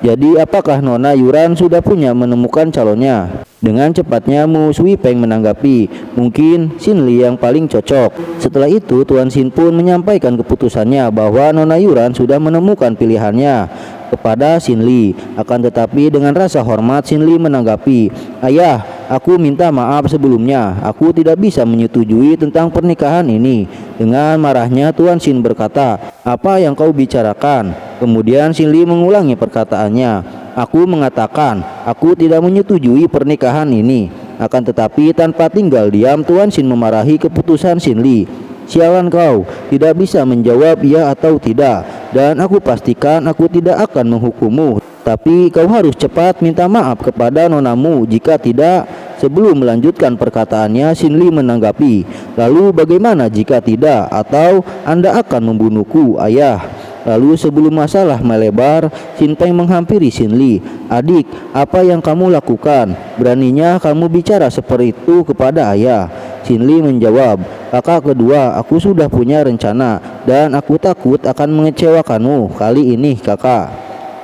"Jadi apakah Nona Yuran sudah punya menemukan calonnya?" Dengan cepatnya Mu Sui-peng menanggapi, "Mungkin Shin Lee yang paling cocok." Setelah itu Tuan Shin pun menyampaikan keputusannya bahwa Nona Yuran sudah menemukan pilihannya kepada Shin Lee. Akan tetapi dengan rasa hormat Shin Lee menanggapi, "Ayah, aku minta maaf sebelumnya. Aku tidak bisa menyetujui tentang pernikahan ini." Dengan marahnya Tuan Shin berkata, "Apa yang kau bicarakan?" Kemudian Shin Lee mengulangi perkataannya, "Aku mengatakan aku tidak menyetujui pernikahan ini." Akan tetapi tanpa tinggal diam Tuan Shin memarahi keputusan Shin Lee. "Sialan kau, tidak bisa menjawab ya atau tidak, dan aku pastikan aku tidak akan menghukummu. Tapi kau harus cepat minta maaf kepada nonamu, jika tidak Sebelum melanjutkan perkataannya, Xin Li menanggapi, "Lalu bagaimana jika tidak? Atau Anda akan membunuhku, ayah?" Lalu sebelum masalah melebar, Xin Peng menghampiri Xin Li. "Adik, apa yang kamu lakukan? Beraninya kamu bicara seperti itu kepada ayah?" Xin Li menjawab, "Kakak kedua, aku sudah punya rencana dan aku takut akan mengecewakanmu kali ini, kakak."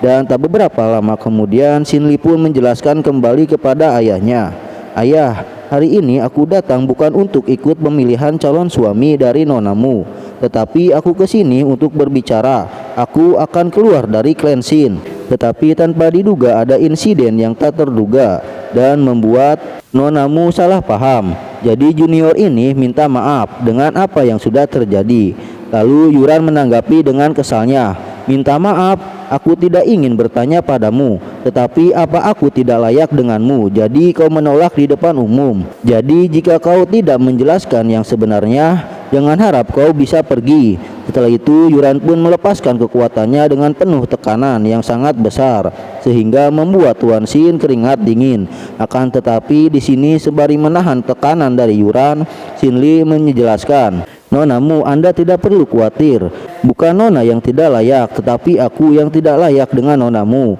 Dan tak beberapa lama kemudian Xin Li pun menjelaskan kembali kepada ayahnya, "Ayah, hari ini aku datang bukan untuk ikut pemilihan calon suami dari nonamu, tetapi aku ke sini untuk berbicara. Aku akan keluar dari klan Xin." Tetapi tanpa diduga ada insiden yang tak terduga dan membuat nonamu salah paham. Jadi junior ini minta maaf dengan apa yang sudah terjadi. Lalu Yuran menanggapi dengan kesalnya, "Minta maaf, aku tidak ingin bertanya padamu, tetapi apa aku tidak layak denganmu, jadi kau menolak di depan umum. Jadi jika kau tidak menjelaskan yang sebenarnya, jangan harap kau bisa pergi." Setelah itu Yuran pun melepaskan kekuatannya dengan penuh tekanan yang sangat besar, sehingga membuat Tuan Xin keringat dingin. Akan tetapi di sini sembari menahan tekanan dari Yuran, Xin Li menjelaskan, "Nonamu, Anda tidak perlu khawatir. Bukan Nona yang tidak layak, tetapi aku yang tidak layak dengan nonamu."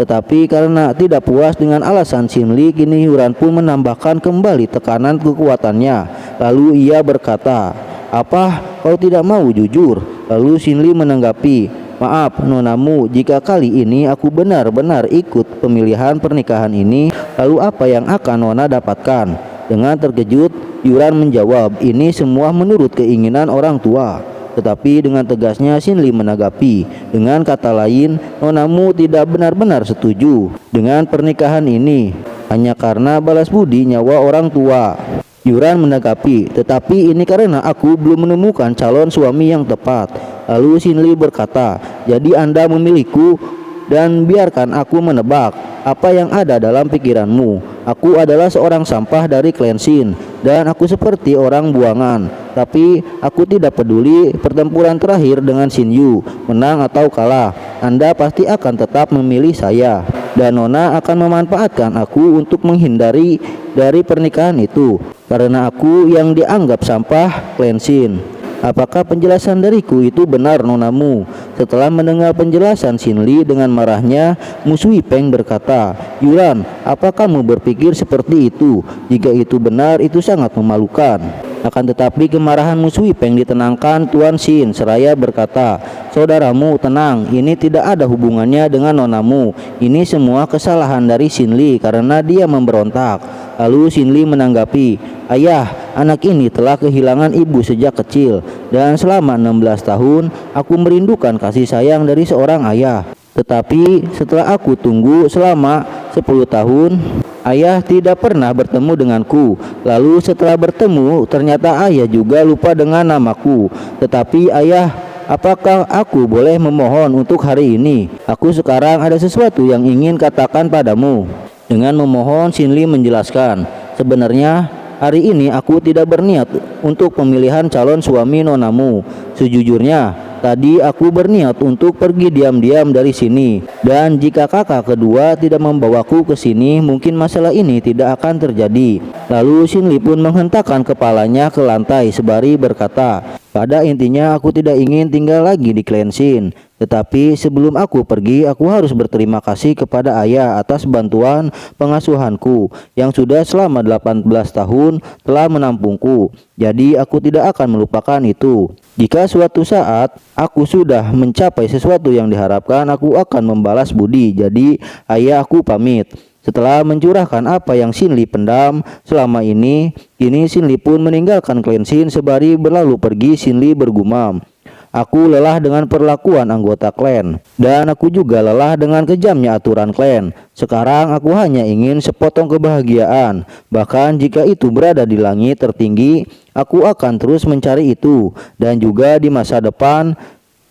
Tetapi karena tidak puas dengan alasan Xin Li, kini Yuran pun menambahkan kembali tekanan kekuatannya. Lalu ia berkata, "Apa kau tidak mau jujur?" Lalu Xin Li menanggapi, "Maaf nonamu, jika kali ini aku benar-benar ikut pemilihan pernikahan ini, lalu apa yang akan nona dapatkan?" Dengan terkejut, Yuran menjawab, "Ini semua menurut keinginan orang tua." Tetapi dengan tegasnya Xin Li menanggapi, "Dengan kata lain, nonamu tidak benar-benar setuju dengan pernikahan ini hanya karena balas budi nyawa orang tua." Yuran menanggapi, "Tetapi ini karena aku belum menemukan calon suami yang tepat." Lalu Xin Li berkata, "Jadi Anda memilihku dan biarkan aku menebak apa yang ada dalam pikiranmu. Aku adalah seorang sampah dari klan Xin dan aku seperti orang buangan. Tapi aku tidak peduli pertempuran terakhir dengan Xin Yu, menang atau kalah. Anda pasti akan tetap memilih saya dan Nona akan memanfaatkan aku untuk menghindari dari pernikahan itu karena aku yang dianggap sampah klan Xin." "Apakah penjelasan dariku itu benar nonamu?" Setelah mendengar penjelasan Xin Li, dengan marahnya Mu Sui Peng berkata, "Yuran, apa kamu berpikir seperti itu? Jika itu benar, itu sangat memalukan." Akan tetapi kemarahan Mu Sui Peng ditenangkan Tuan Xin seraya berkata, "Saudaramu tenang, ini tidak ada hubungannya dengan nonamu. Ini semua kesalahan dari Xin Li karena dia memberontak." Lalu Xin Li menanggapi, "Ayah, anak ini telah kehilangan ibu sejak kecil dan selama 16 tahun aku merindukan kasih sayang dari seorang ayah. Tetapi setelah aku tunggu selama 10 tahun, ayah tidak pernah bertemu denganku. Lalu setelah bertemu, ternyata ayah juga lupa dengan namaku. Tetapi ayah, apakah aku boleh memohon untuk hari ini? Aku sekarang ada sesuatu yang ingin katakan padamu." Dengan memohon, Xin Li menjelaskan, "Sebenarnya hari ini aku tidak berniat untuk pemilihan calon suami nonamu. Sejujurnya, tadi aku berniat untuk pergi diam-diam dari sini. Dan jika kakak kedua tidak membawaku ke sini, mungkin masalah ini tidak akan terjadi." Lalu Xin Li pun menghentakkan kepalanya ke lantai sembari berkata, "Pada intinya aku tidak ingin tinggal lagi di klan Xin. Tetapi sebelum aku pergi, aku harus berterima kasih kepada ayah atas bantuan pengasuhanku yang sudah selama 18 tahun telah menampungku. Jadi aku tidak akan melupakan itu. Jika suatu saat aku sudah mencapai sesuatu yang diharapkan, aku akan membalas budi. Jadi ayah, aku pamit." Setelah mencurahkan apa yang Xin Li pendam selama ini, kini Xin Li pun meninggalkan klan Xin. Sembari berlalu pergi, Xin Li bergumam, "Aku lelah dengan perlakuan anggota klan, dan aku juga lelah dengan kejamnya aturan klan. Sekarang aku hanya ingin sepotong kebahagiaan. Bahkan jika itu berada di langit tertinggi, aku akan terus mencari itu. Dan juga di masa depan,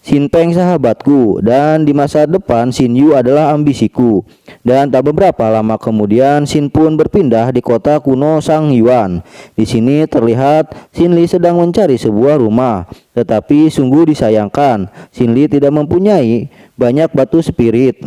Xin Peng sahabatku, dan di masa depan Xin Yu adalah ambisiku." Dan tak beberapa lama kemudian Xin pun berpindah di kota kuno Sang Yuan. Di sini terlihat Xin Li sedang mencari sebuah rumah. Tetapi sungguh disayangkan, Xin Li tidak mempunyai banyak batu spirit.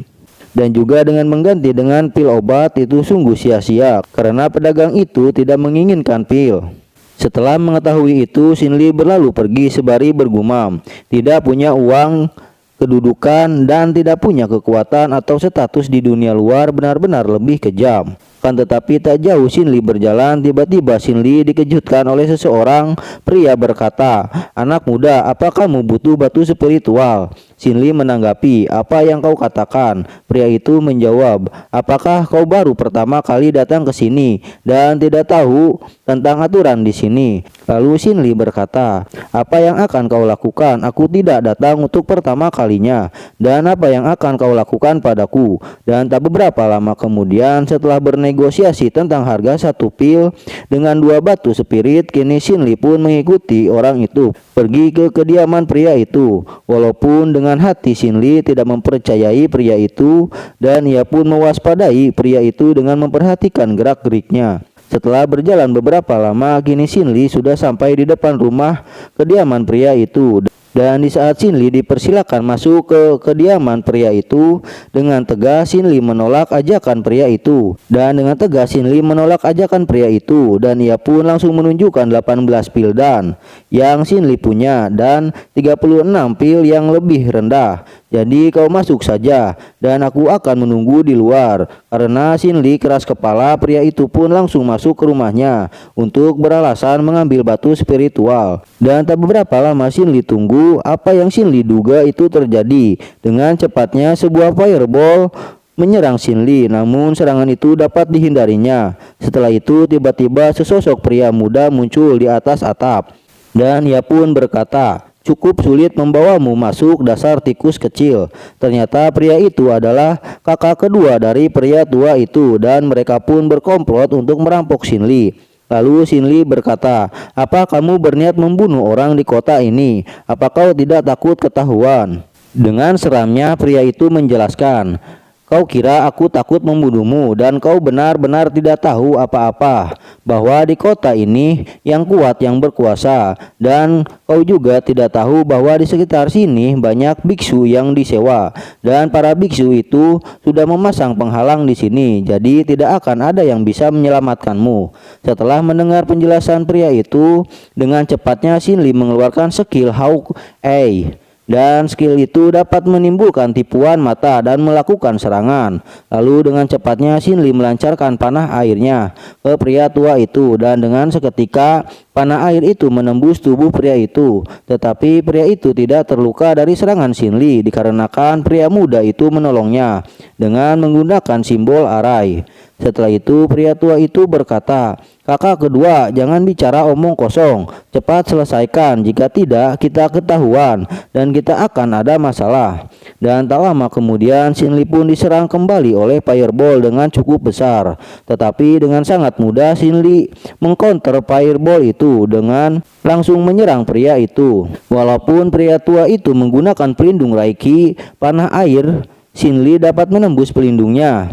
Dan juga dengan mengganti dengan pil obat itu sungguh sia-sia karena pedagang itu tidak menginginkan pil. Setelah mengetahui itu, Xin Li berlalu pergi sembari bergumam, tidak punya uang, kedudukan, dan tidak punya kekuatan atau status di dunia luar benar-benar lebih kejam. Kan tetapi tak jauh Xin Li berjalan, tiba-tiba Xin Li dikejutkan oleh seseorang pria berkata, "Anak muda, apa kamu butuh batu spiritual?" Xin Li menanggapi, "Apa yang kau katakan?" Pria itu menjawab, "Apakah kau baru pertama kali datang ke sini dan tidak tahu tentang aturan di sini?" Lalu Xin Li berkata, "Apa yang akan kau lakukan? Aku tidak datang untuk pertama kalinya. Dan apa yang akan kau lakukan padaku?" Dan tak beberapa lama kemudian, setelah bernegosiasi tentang harga satu pil dengan 2 batu spirit, kini Xin Li pun mengikuti orang itu pergi ke kediaman pria itu. Walaupun dengan hati Xin Li tidak mempercayai pria itu, dan ia pun mewaspadai pria itu dengan memperhatikan gerak-geriknya. Setelah berjalan beberapa lama, kini Xin Li sudah sampai di depan rumah kediaman pria itu. Dan di saat Xin Li dipersilakan masuk ke kediaman pria itu, dengan tegas Xin Li menolak ajakan pria itu. Dan dengan tegas Xin Li menolak ajakan pria itu, dan ia pun langsung menunjukkan 18 pil dan yang Xin Li punya dan 36 pil yang lebih rendah. "Jadi kau masuk saja dan aku akan menunggu di luar." Karena Xin Li keras kepala, pria itu pun langsung masuk ke rumahnya untuk beralasan mengambil batu spiritual. Dan tak beberapa lama Xin Li tunggu, apa yang Xin Li duga itu terjadi. Dengan cepatnya sebuah fireball menyerang Xin Li, namun serangan itu dapat dihindarinya. Setelah itu tiba-tiba sesosok pria muda muncul di atas atap, dan ia pun berkata, "Cukup sulit membawamu masuk, dasar tikus kecil." Ternyata pria itu adalah kakak kedua dari pria tua itu, dan mereka pun berkomplot untuk merampok Xin Li. Lalu Xin Li berkata, "Apa kamu berniat membunuh orang di kota ini? Apa kau tidak takut ketahuan?" Dengan seramnya pria itu menjelaskan, "Kau kira aku takut membunuhmu, dan kau benar-benar tidak tahu apa-apa bahwa di kota ini yang kuat yang berkuasa, dan kau juga tidak tahu bahwa di sekitar sini banyak biksu yang disewa, dan para biksu itu sudah memasang penghalang di sini, jadi tidak akan ada yang bisa menyelamatkanmu." Setelah mendengar penjelasan pria itu, dengan cepatnya Xin Li mengeluarkan skill Hawk Eye. Dan skill itu dapat menimbulkan tipuan mata dan melakukan serangan. Lalu dengan cepatnya Xin Li melancarkan panah airnya ke pria tua itu, dan dengan seketika panah air itu menembus tubuh pria itu. Tetapi pria itu tidak terluka dari serangan Xin Li dikarenakan pria muda itu menolongnya dengan menggunakan simbol arai. Setelah itu pria tua itu berkata, "Kakak kedua, jangan bicara omong kosong. Cepat selesaikan, jika tidak kita ketahuan dan kita akan ada masalah." Dan tak lama kemudian Xin Li pun diserang kembali oleh fireball dengan cukup besar. Tetapi dengan sangat mudah Xin Li mengcounter fireball itu dengan langsung menyerang pria itu. Walaupun pria tua itu menggunakan pelindung Reiki, panah air Xin Li dapat menembus pelindungnya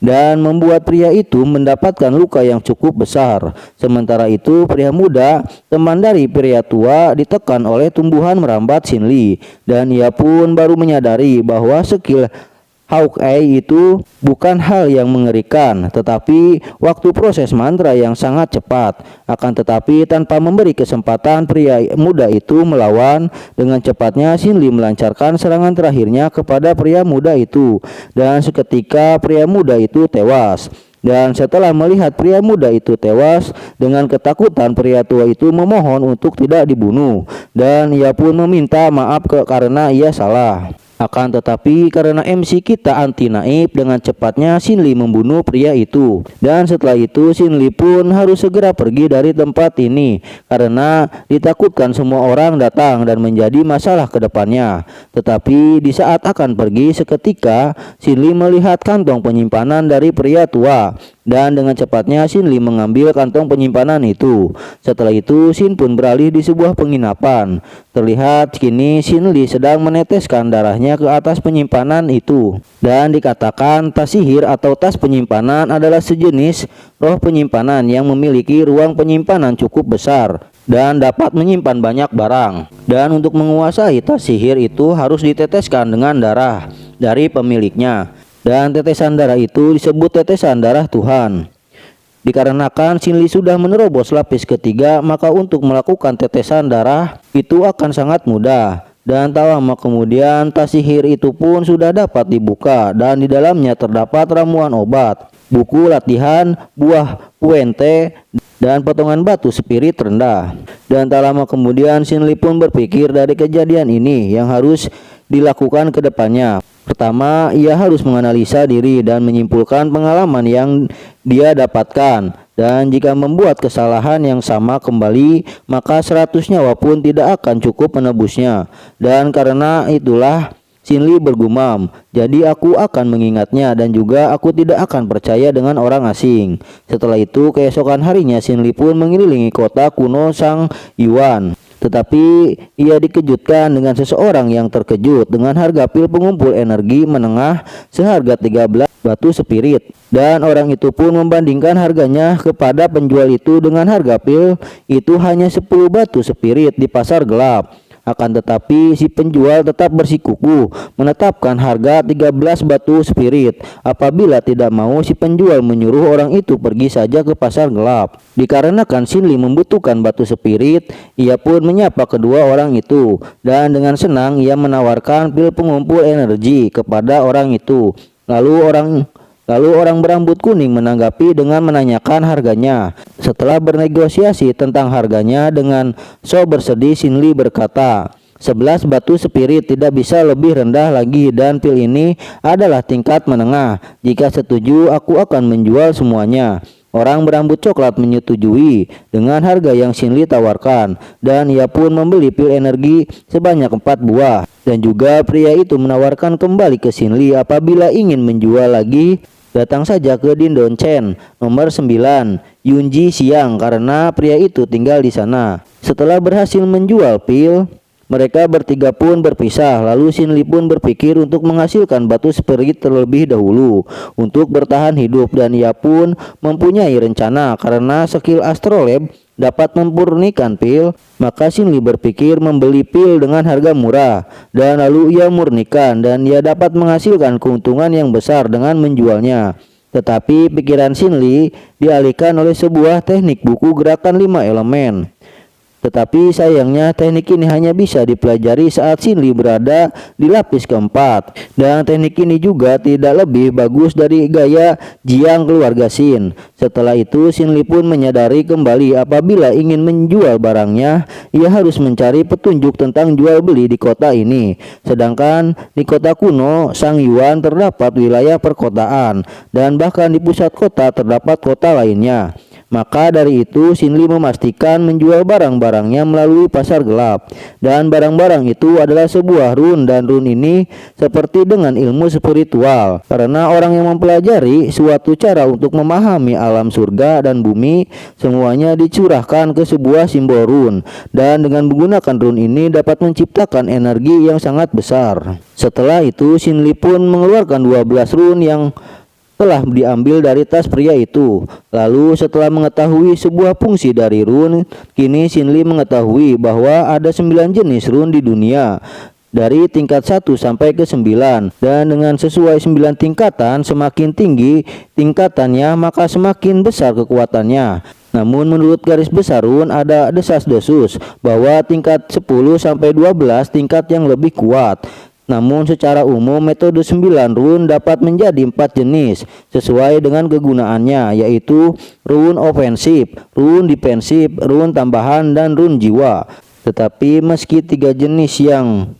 dan membuat pria itu mendapatkan luka yang cukup besar. Sementara itu pria muda, teman dari pria tua, ditekan oleh tumbuhan merambat Xin Li, dan ia pun baru menyadari bahwa skill Hawkeye itu bukan hal yang mengerikan, tetapi waktu proses mantra yang sangat cepat. Akan tetapi tanpa memberi kesempatan pria muda itu melawan, dengan cepatnya Xin Li melancarkan serangan terakhirnya kepada pria muda itu, dan seketika pria muda itu tewas. Dan setelah melihat pria muda itu tewas, dengan ketakutan pria tua itu memohon untuk tidak dibunuh, dan ia pun meminta maaf karena ia salah. Akan tetapi karena MC kita anti naib, dengan cepatnya Xin Li membunuh pria itu. Dan setelah itu Xin Li pun harus segera pergi dari tempat ini karena ditakutkan semua orang datang dan menjadi masalah ke depannya. Tetapi di saat akan pergi, seketika Xin Li melihat kantong penyimpanan dari pria tua, dan dengan cepatnya Xin Li mengambil kantong penyimpanan itu. Setelah itu Xin pun beralih di sebuah penginapan. Terlihat kini Xin Li sedang meneteskan darahnya ke atas penyimpanan itu. Dan dikatakan tas sihir atau tas penyimpanan adalah sejenis roh penyimpanan yang memiliki ruang penyimpanan cukup besar dan dapat menyimpan banyak barang. Dan untuk menguasai tas sihir itu harus diteteskan dengan darah dari pemiliknya. Dan tetesan darah itu disebut tetesan darah Tuhan. Dikarenakan Xinli sudah menerobos lapis ketiga, maka untuk melakukan tetesan darah itu akan sangat mudah. Dan tak lama kemudian tas sihir itu pun sudah dapat dibuka dan di dalamnya terdapat ramuan obat, buku latihan, buah puente, dan potongan batu spirit rendah. Dan tak lama kemudian Xinli pun berpikir dari kejadian ini yang harus dilakukan ke depannya. Pertama, ia harus menganalisa diri dan menyimpulkan pengalaman yang dia dapatkan. Dan jika membuat kesalahan yang sama kembali, maka 100 nyawa pun tidak akan cukup menebusnya. Dan karena itulah Xinli bergumam, jadi aku akan mengingatnya dan juga aku tidak akan percaya dengan orang asing. Setelah itu keesokan harinya Xinli pun mengelilingi kota kuno Sang Yuan. Tetapi ia dikejutkan dengan seseorang yang terkejut dengan harga pil pengumpul energi menengah seharga 13 batu spirit. Dan orang itu pun membandingkan harganya kepada penjual itu dengan harga pil itu hanya 10 batu spirit di pasar gelap. Akan tetapi si penjual tetap bersikukuh menetapkan harga 13 batu spirit. Apabila tidak mau, si penjual menyuruh orang itu pergi saja ke pasar gelap. Dikarenakan Xinli membutuhkan batu spirit, ia pun menyapa kedua orang itu dan dengan senang ia menawarkan pil pengumpul energi kepada orang itu. Lalu orang berambut kuning menanggapi dengan menanyakan harganya. Setelah bernegosiasi tentang harganya dengan bersedih, Xinli berkata, 11 batu spirit tidak bisa lebih rendah lagi dan pil ini adalah tingkat menengah. Jika setuju, aku akan menjual semuanya. Orang berambut coklat menyetujui dengan harga yang Xinli tawarkan dan ia pun membeli pil energi sebanyak 4 buah. Dan juga pria itu menawarkan kembali ke Xinli apabila ingin menjual lagi, datang saja ke Dindon Chen nomor 9 Yunji siang karena pria itu tinggal di sana. Setelah berhasil menjual pil, mereka bertiga pun berpisah. Lalu Xinli pun berpikir untuk menghasilkan batu spirit terlebih dahulu untuk bertahan hidup dan ia pun mempunyai rencana karena skill astrolab dapat memurnikan pil. Maka Xinli berpikir membeli pil dengan harga murah dan lalu ia murnikan dan ia dapat menghasilkan keuntungan yang besar dengan menjualnya. Tetapi pikiran Xinli dialihkan oleh sebuah teknik buku gerakan 5 elemen. Tetapi sayangnya teknik ini hanya bisa dipelajari saat Xinli berada di lapis keempat. Dan teknik ini juga tidak lebih bagus dari gaya Jiang keluarga Xin. Setelah itu Xinli pun menyadari kembali apabila ingin menjual barangnya, ia harus mencari petunjuk tentang jual beli di kota ini. Sedangkan di kota kuno Sang Yuan terdapat wilayah perkotaan dan bahkan di pusat kota terdapat kota lainnya. Maka dari itu Xinli memastikan menjual barang-barangnya melalui pasar gelap. Dan barang-barang itu adalah sebuah run dan run ini seperti dengan ilmu spiritual. Karena orang yang mempelajari suatu cara untuk memahami alam surga dan bumi, semuanya dicurahkan ke sebuah simbol run. Dan dengan menggunakan run ini dapat menciptakan energi yang sangat besar. Setelah itu Xinli pun mengeluarkan 12 run yang telah diambil dari tas pria itu. Lalu setelah mengetahui sebuah fungsi dari run, kini Xinli mengetahui bahwa ada 9 jenis run di dunia dari tingkat 1 sampai ke 9 dan dengan sesuai 9 tingkatan, semakin tinggi tingkatannya maka semakin besar kekuatannya. Namun menurut garis besar run ada desas-desus bahwa tingkat 10 sampai 12 tingkat yang lebih kuat. Namun secara umum metode 9 run dapat menjadi 4 jenis sesuai dengan kegunaannya, yaitu run ofensif, run defensif, run tambahan, dan run jiwa. Tetapi meski 3 jenis yang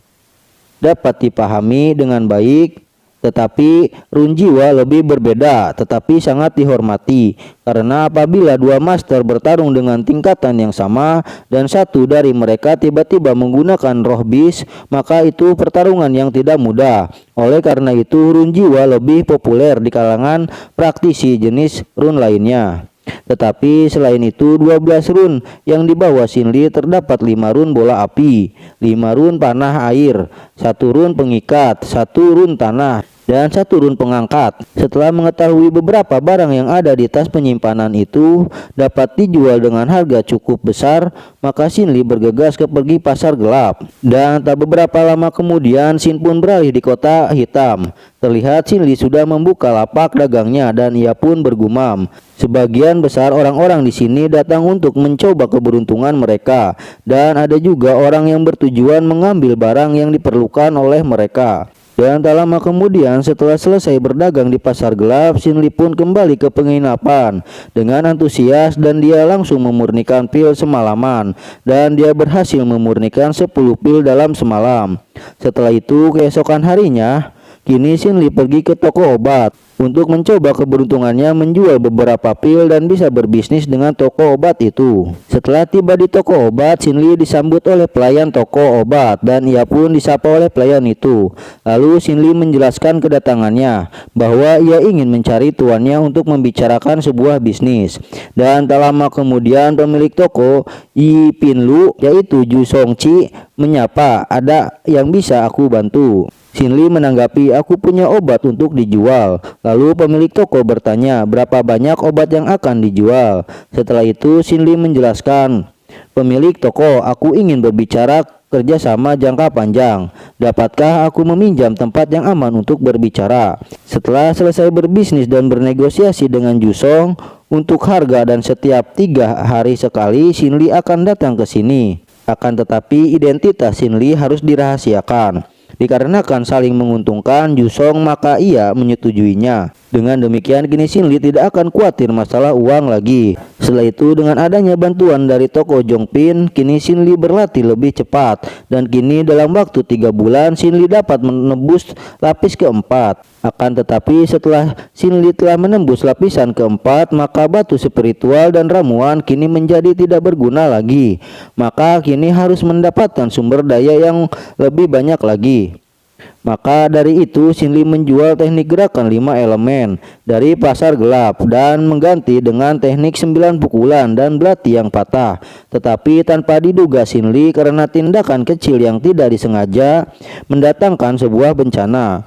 dapat dipahami dengan baik, tetapi run jiwa lebih berbeda tetapi sangat dihormati, karena apabila 2 master bertarung dengan tingkatan yang sama dan satu dari mereka tiba-tiba menggunakan roh bis, maka itu pertarungan yang tidak mudah. Oleh karena itu run jiwa lebih populer di kalangan praktisi jenis run lainnya. Tetapi selain itu 12 run yang dibawa Xinli terdapat 5 run bola api, 5 run panah air, 1 run pengikat, 1 run tanah, dan 1 run pengangkat. Setelah mengetahui beberapa barang yang ada di tas penyimpanan itu dapat dijual dengan harga cukup besar, maka Xin Li bergegas ke pergi pasar gelap. Dan tak beberapa lama kemudian Xin pun beralih di kota hitam. Terlihat Xin Li sudah membuka lapak dagangnya dan ia pun bergumam, sebagian besar orang-orang di sini datang untuk mencoba keberuntungan mereka, dan ada juga orang yang bertujuan mengambil barang yang diperlukan oleh mereka. Dan tak lama kemudian setelah selesai berdagang di pasar gelap, Xin Li pun kembali ke penginapan dengan antusias dan dia langsung memurnikan pil semalaman, dan dia berhasil memurnikan 10 pil dalam semalam. Setelah itu keesokan harinya, kini Xin Li pergi ke toko obat untuk mencoba keberuntungannya menjual beberapa pil dan bisa berbisnis dengan toko obat itu. Setelah tiba di toko obat, Xin Li disambut oleh pelayan toko obat dan ia pun disapa oleh pelayan itu. Lalu Xin Li menjelaskan kedatangannya bahwa ia ingin mencari tuannya untuk membicarakan sebuah bisnis. Dan tak lama kemudian pemilik toko Yi Pin Lu, yaitu Ju Song Chi, menyapa, "Ada yang bisa aku bantu?" Xin Li menanggapi, "Aku punya obat untuk dijual." Lalu pemilik toko bertanya, "Berapa banyak obat yang akan dijual?" Setelah itu Xin Li menjelaskan, "Pemilik toko, aku ingin berbicara kerjasama jangka panjang. Dapatkah aku meminjam tempat yang aman untuk berbicara?" Setelah selesai berbisnis dan bernegosiasi dengan Ju Song untuk harga dan setiap 3 hari sekali Xin Li akan datang ke sini. Akan tetapi identitas Xin Li harus dirahasiakan. Dikarenakan saling menguntungkan Ju Song, maka ia menyetujuinya. Dengan demikian kini Xin Li tidak akan khawatir masalah uang lagi. Setelah itu dengan adanya bantuan dari toko Jongpin, kini Xin Li berlatih lebih cepat. Dan kini dalam waktu 3 bulan Xin Li dapat menembus lapis keempat. Akan tetapi setelah Xin Li telah menembus lapisan keempat, maka batu spiritual dan ramuan kini menjadi tidak berguna lagi. Maka kini harus mendapatkan sumber daya yang lebih banyak lagi. Maka dari itu Xin Li menjual teknik gerakan 5 elemen dari pasar gelap dan mengganti dengan teknik 9 pukulan dan belati yang patah. Tetapi tanpa diduga Xin Li karena tindakan kecil yang tidak disengaja mendatangkan sebuah bencana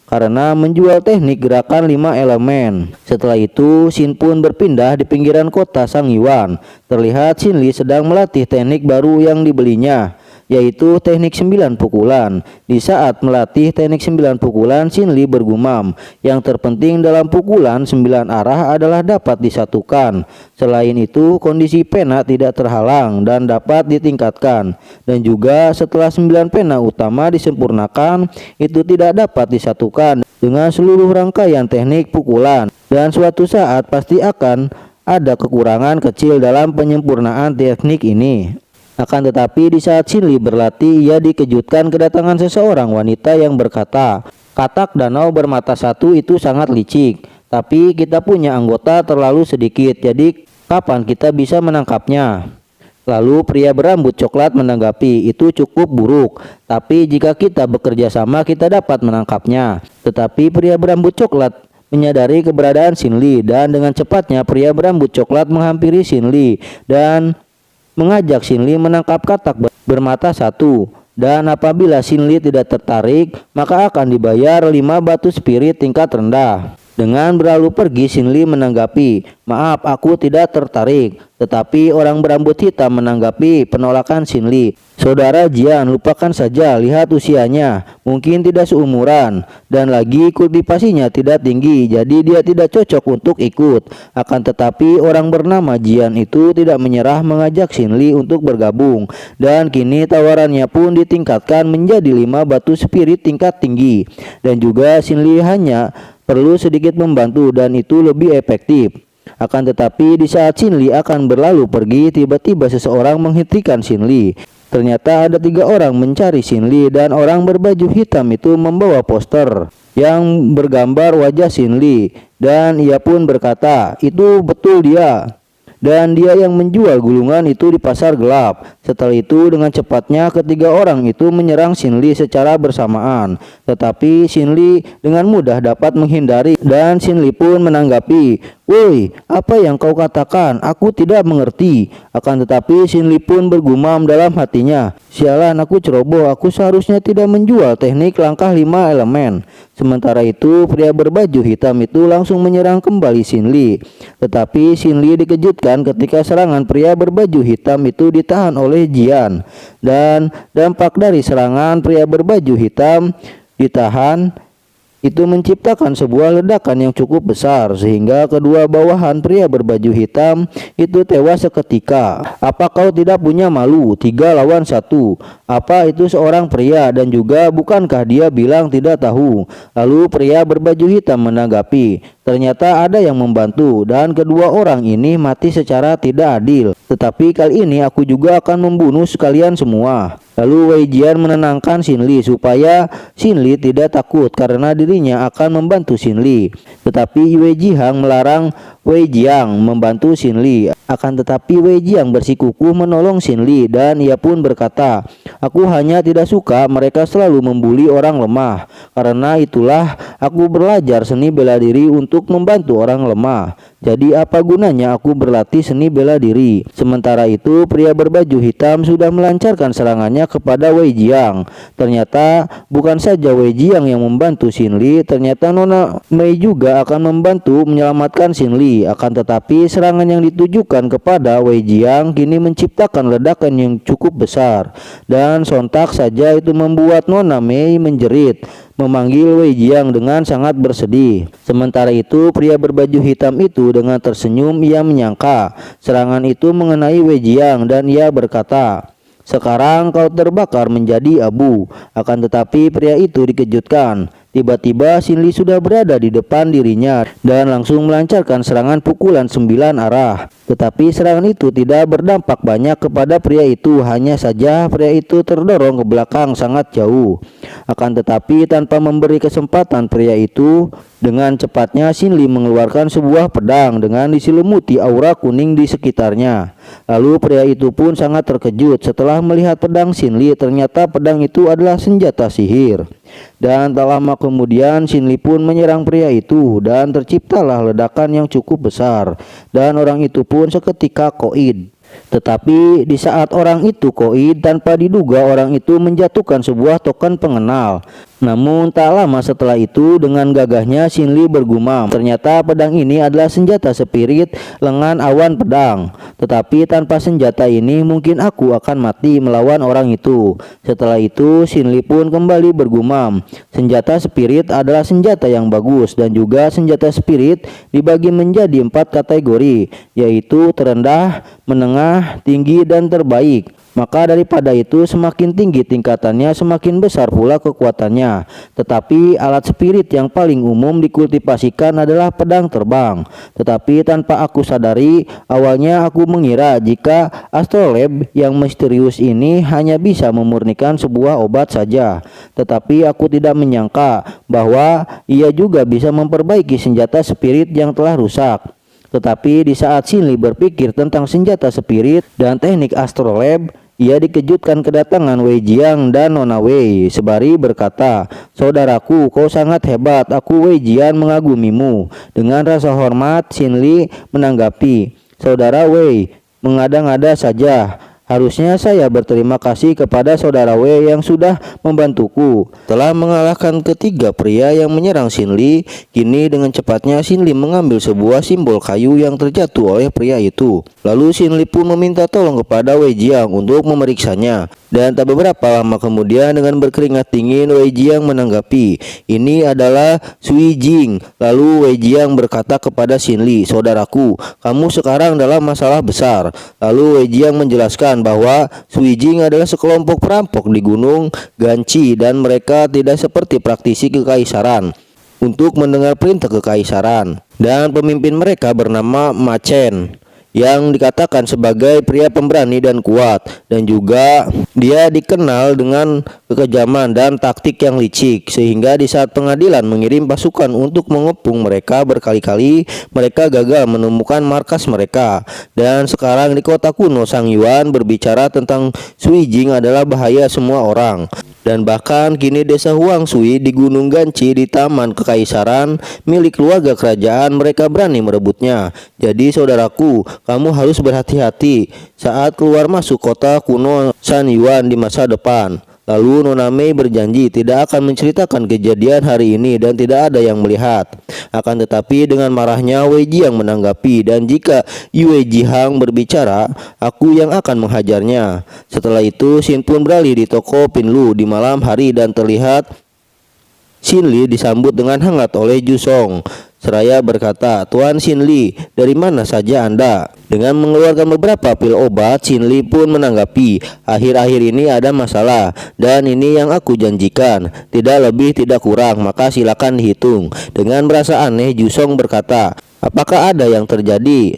karena menjual teknik gerakan 5 elemen. Setelah itu Xin pun berpindah di pinggiran kota Sangyuan. Terlihat Xin Li sedang melatih teknik baru yang dibelinya, yaitu teknik 9 pukulan. Di saat melatih teknik 9 pukulan, Xin Li bergumam, "Yang terpenting dalam pukulan 9 arah adalah dapat disatukan. Selain itu, kondisi pena tidak terhalang dan dapat ditingkatkan. Dan juga setelah 9 pena utama disempurnakan, itu tidak dapat disatukan dengan seluruh rangkaian teknik pukulan. Dan suatu saat pasti akan ada kekurangan kecil dalam penyempurnaan teknik ini." Akan tetapi di saat Xin Li berlatih, ia dikejutkan kedatangan seseorang wanita yang berkata, "Katak danau bermata satu itu sangat licik, tapi kita punya anggota terlalu sedikit, jadi kapan kita bisa menangkapnya?" Lalu pria berambut coklat menanggapi, "Itu cukup buruk, tapi jika kita bekerja sama kita dapat menangkapnya." Tetapi pria berambut coklat menyadari keberadaan Xin Li, dan dengan cepatnya pria berambut coklat menghampiri Xin Li dan mengajak Xin Li menangkap katak bermata satu. Dan apabila Xin Li tidak tertarik, maka akan dibayar 5 batu spirit tingkat rendah. Dengan berlalu pergi, Xin Li menanggapi, "Maaf, aku tidak tertarik." Tetapi orang berambut hitam menanggapi penolakan Xin Li, "Saudara Jian, lupakan saja, lihat usianya, mungkin tidak seumuran, dan lagi kultivasinya tidak tinggi, jadi dia tidak cocok untuk ikut." Akan tetapi orang bernama Jian itu tidak menyerah mengajak Xin Li untuk bergabung, dan kini tawarannya pun ditingkatkan menjadi 5 batu spirit tingkat tinggi. Dan juga Xin Li hanya perlu sedikit membantu dan itu lebih efektif. Akan tetapi di saat Xin Li akan berlalu pergi, tiba-tiba seseorang menghentikan Xin Li. Ternyata ada 3 orang mencari Xin Li, dan orang berbaju hitam itu membawa poster yang bergambar wajah Xin Li, dan ia pun berkata, "Itu betul dia. Dan dia yang menjual gulungan itu di pasar gelap." Setelah itu dengan cepatnya ketiga orang itu menyerang Xin Li secara bersamaan. Tetapi Xin Li dengan mudah dapat menghindari, dan Xin Li pun menanggapi, "Woi, apa yang kau katakan? Aku tidak mengerti." Akan tetapi Xin Li pun bergumam dalam hatinya, "Sialan, aku ceroboh, aku seharusnya tidak menjual teknik langkah 5 elemen." Sementara itu pria berbaju hitam itu langsung menyerang kembali Xin Li. Tetapi Xin Li dikejutkan ketika serangan pria berbaju hitam itu ditahan oleh Jian. Dan dampak dari serangan pria berbaju hitam ditahan itu menciptakan sebuah ledakan yang cukup besar sehingga kedua bawahan pria berbaju hitam itu tewas seketika. "Apa kau tidak punya malu? 3 lawan 1. Apa itu seorang pria dan juga bukankah dia bilang tidak tahu?" Lalu pria berbaju hitam menanggapi, "Ternyata ada yang membantu dan kedua orang ini mati secara tidak adil. Tetapi kali ini aku juga akan membunuh sekalian semua." Lalu Wei Jian menenangkan Xin Li supaya Xin Li tidak takut karena dirinya akan membantu Xin Li. Tetapi Wei Jihang melarang Wei Jiang membantu Xin Li. Akan tetapi Wei Jiang bersikukuh menolong Xin Li dan ia pun berkata, "Aku hanya tidak suka mereka selalu membuli orang lemah. Karena itulah aku belajar seni bela diri untuk membantu orang lemah. Jadi apa gunanya aku berlatih seni bela diri?" Sementara itu pria berbaju hitam sudah melancarkan serangannya kepada Wei Jiang. Ternyata bukan saja Wei Jiang yang membantu Xin Li, ternyata Nona Mei juga akan membantu menyelamatkan Xin Li. Akan tetapi serangan yang ditujukan kepada Wei Jiang kini menciptakan ledakan yang cukup besar. Dan sontak saja itu membuat Nona Mei menjerit, memanggil Wei Jiang dengan sangat bersedih. Sementara itu pria berbaju hitam itu dengan tersenyum ia menyangka serangan itu mengenai Wei Jiang dan ia berkata, "Sekarang kau terbakar menjadi abu." Akan tetapi pria itu dikejutkan. Tiba-tiba Xin Li sudah berada di depan dirinya dan langsung melancarkan serangan pukulan 9 arah. Tetapi serangan itu tidak berdampak banyak kepada pria itu, hanya saja pria itu terdorong ke belakang sangat jauh. Akan tetapi tanpa memberi kesempatan pria itu, dengan cepatnya Xin Li mengeluarkan sebuah pedang dengan diselimuti aura kuning di sekitarnya. Lalu pria itu pun sangat terkejut setelah melihat pedang Xin Li, ternyata pedang itu adalah senjata sihir. Dan tak lama kemudian Xin Li pun menyerang pria itu dan terciptalah ledakan yang cukup besar dan orang itu pun seketika koid. Tetapi di saat orang itu koid, tanpa diduga orang itu menjatuhkan sebuah token pengenal. Namun tak lama setelah itu dengan gagahnya Xin Li bergumam, "Ternyata pedang ini adalah senjata spirit lengan awan pedang. Tetapi tanpa senjata ini mungkin aku akan mati melawan orang itu." Setelah itu Xin Li pun kembali bergumam, "Senjata spirit adalah senjata yang bagus dan juga senjata spirit dibagi menjadi 4 kategori, yaitu terendah, menengah, tinggi, dan terbaik. Maka daripada itu semakin tinggi tingkatannya semakin besar pula kekuatannya. Tetapi alat spirit yang paling umum dikultivasikan adalah pedang terbang. Tetapi tanpa aku sadari, awalnya aku mengira jika astrolab yang misterius ini hanya bisa memurnikan sebuah obat saja. Tetapi aku tidak menyangka bahwa ia juga bisa memperbaiki senjata spirit yang telah rusak." Tetapi di saat Xin Li berpikir tentang senjata spirit dan teknik astrolab, ia dikejutkan kedatangan Wei Jiang dan Nona Wei. Sembari berkata, "Saudaraku, kau sangat hebat. Aku Wei Jian mengagumimu." Dengan rasa hormat Xin Li menanggapi, "Saudara Wei, mengada-ngada saja. Harusnya saya berterima kasih kepada saudara Wei yang sudah membantuku." Telah mengalahkan ketiga pria yang menyerang Xin Li, kini dengan cepatnya Xin Li mengambil sebuah simbol kayu yang terjatuh oleh pria itu. Lalu Xin Li pun meminta tolong kepada Wei Jiang untuk memeriksanya. Dan tak beberapa lama kemudian dengan berkeringat dingin Wei Jiang menanggapi, "Ini adalah Sui Jing." Lalu Wei Jiang berkata kepada Xin Li, "Saudaraku, kamu sekarang dalam masalah besar." Lalu Wei Jiang menjelaskan bahwa Sui Jing adalah sekelompok perampok di Gunung Ganci dan mereka tidak seperti praktisi kekaisaran untuk mendengar perintah kekaisaran. Dan pemimpin mereka bernama Ma Chen, yang dikatakan sebagai pria pemberani dan kuat, dan juga dia dikenal dengan kekejaman dan taktik yang licik, sehingga di saat pengadilan mengirim pasukan untuk mengepung mereka berkali-kali, mereka gagal menemukan markas mereka. Dan sekarang di kota kuno Sang Yuan berbicara tentang Sui Jing adalah bahaya semua orang. Dan bahkan kini desa Huang Sui di Gunung Ganci di Taman Kekaisaran milik keluarga kerajaan, mereka berani merebutnya. Jadi saudaraku, kamu harus berhati-hati saat keluar masuk kota kuno Sanyuan di masa depan. Lalu Nona Mei berjanji tidak akan menceritakan kejadian hari ini dan tidak ada yang melihat. Akan tetapi dengan marahnya Wei Ji yang menanggapi, dan jika Yue Jihang berbicara, aku yang akan menghajarnya. Setelah itu Xin pun beralih di toko Pinlu di malam hari dan terlihat Xin Li disambut dengan hangat oleh Ju Song. Seraya berkata, "Tuan Xin Li, dari mana saja Anda?" Dengan mengeluarkan beberapa pil obat, Xin Li pun menanggapi, "Akhir-akhir ini ada masalah, dan ini yang aku janjikan. Tidak lebih tidak kurang, maka silakan dihitung." Dengan merasa aneh, Ju Song berkata, "Apakah ada yang terjadi?"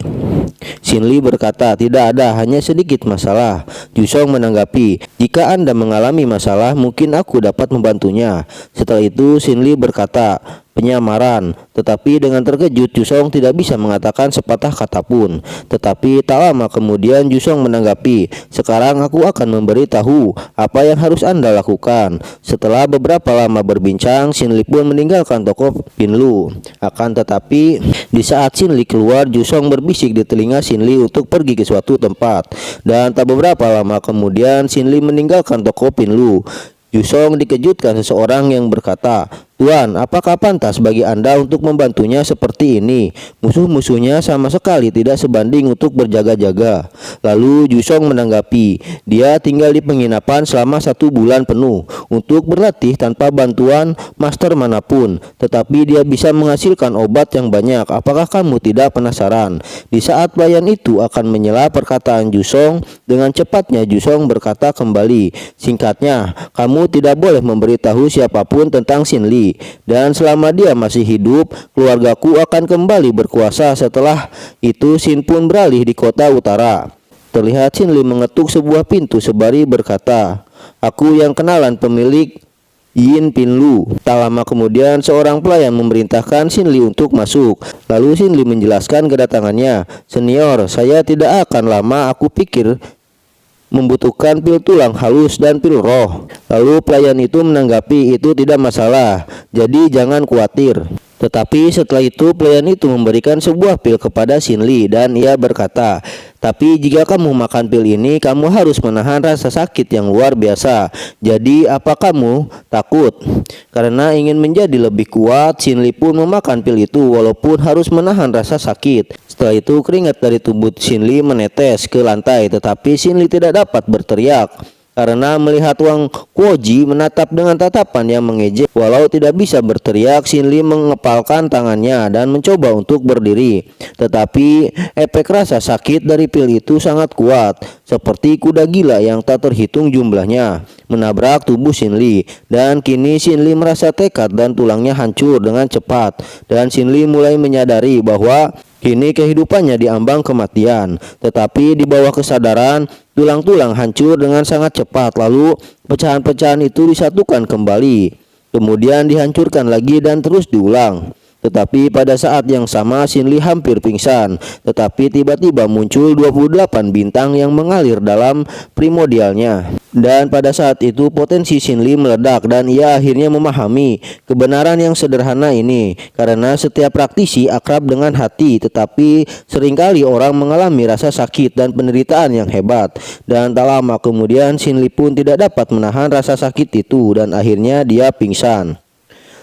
Xin Li berkata, "Tidak ada, hanya sedikit masalah." Ju Song menanggapi, "Jika Anda mengalami masalah, mungkin aku dapat membantunya." Setelah itu Xin Li berkata, "Penyamaran." Tetapi dengan terkejut, Ju Song tidak bisa mengatakan sepatah kata pun. Tetapi tak lama kemudian Ju Song menanggapi, "Sekarang aku akan memberitahu apa yang harus Anda lakukan." Setelah beberapa lama berbincang, Xin Li pun meninggalkan toko Pinlu. Akan tetapi di saat Xin Li keluar, Ju Song berbisik di telinga Xin Li untuk pergi ke suatu tempat. Dan tak beberapa lama kemudian Xin Li meninggalkan toko Pinlu. Ju Song dikejutkan seseorang yang berkata, "Tuan, apakah pantas bagi Anda untuk membantunya seperti ini? Musuh-musuhnya sama sekali tidak sebanding untuk berjaga-jaga." Lalu Ju Song menanggapi, "Dia tinggal di penginapan selama 1 bulan penuh untuk berlatih tanpa bantuan master manapun. Tetapi dia bisa menghasilkan obat yang banyak. Apakah kamu tidak penasaran?" Di saat pelayan itu akan menyela perkataan Ju Song, dengan cepatnya Ju Song berkata kembali, "Singkatnya, kamu tidak boleh memberitahu siapapun tentang Xin Li. Dan selama dia masih hidup, keluargaku akan kembali berkuasa." Setelah itu Xin pun beralih di kota utara. Terlihat Xin Li mengetuk sebuah pintu sembari berkata, "Aku yang kenalan pemilik Yin Pinlu." Tak lama kemudian seorang pelayan memerintahkan Xin Li untuk masuk. Lalu Xin Li menjelaskan kedatangannya, "Senior, saya tidak akan lama, aku pikir membutuhkan pil tulang halus dan pil roh." Lalu pelayan itu menanggapi, "Itu tidak masalah, jadi jangan khawatir." Tetapi setelah itu pelayan itu memberikan sebuah pil kepada Xin Li dan ia berkata, "Tapi jika kamu makan pil ini, kamu harus menahan rasa sakit yang luar biasa. Jadi apa kamu takut?" Karena ingin menjadi lebih kuat, Xin Li pun memakan pil itu walaupun harus menahan rasa sakit. Setelah itu keringat dari tubuh Xin Li menetes ke lantai, tetapi Xin Li tidak dapat berteriak karena melihat Wang Kuoji menatap dengan tatapan yang mengejek. Walau tidak bisa berteriak, Xin Li mengepalkan tangannya dan mencoba untuk berdiri. Tetapi efek rasa sakit dari pil itu sangat kuat, seperti kuda gila yang tak terhitung jumlahnya, menabrak tubuh Xin Li. Dan kini Xin Li merasa tekad dan tulangnya hancur dengan cepat. Dan Xin Li mulai menyadari bahwa kini kehidupannya diambang kematian. Tetapi di bawah kesadaran, tulang-tulang hancur dengan sangat cepat. Lalu pecahan-pecahan itu disatukan kembali, kemudian dihancurkan lagi dan terus diulang. Tetapi pada saat yang sama Xin Li hampir pingsan. Tetapi tiba-tiba muncul 28 bintang yang mengalir dalam primordialnya. Dan pada saat itu potensi Xin Li meledak dan ia akhirnya memahami kebenaran yang sederhana ini. Karena setiap praktisi akrab dengan hati, tetapi seringkali orang mengalami rasa sakit dan penderitaan yang hebat. Dan tak lama kemudian Xin Li pun tidak dapat menahan rasa sakit itu dan akhirnya dia pingsan.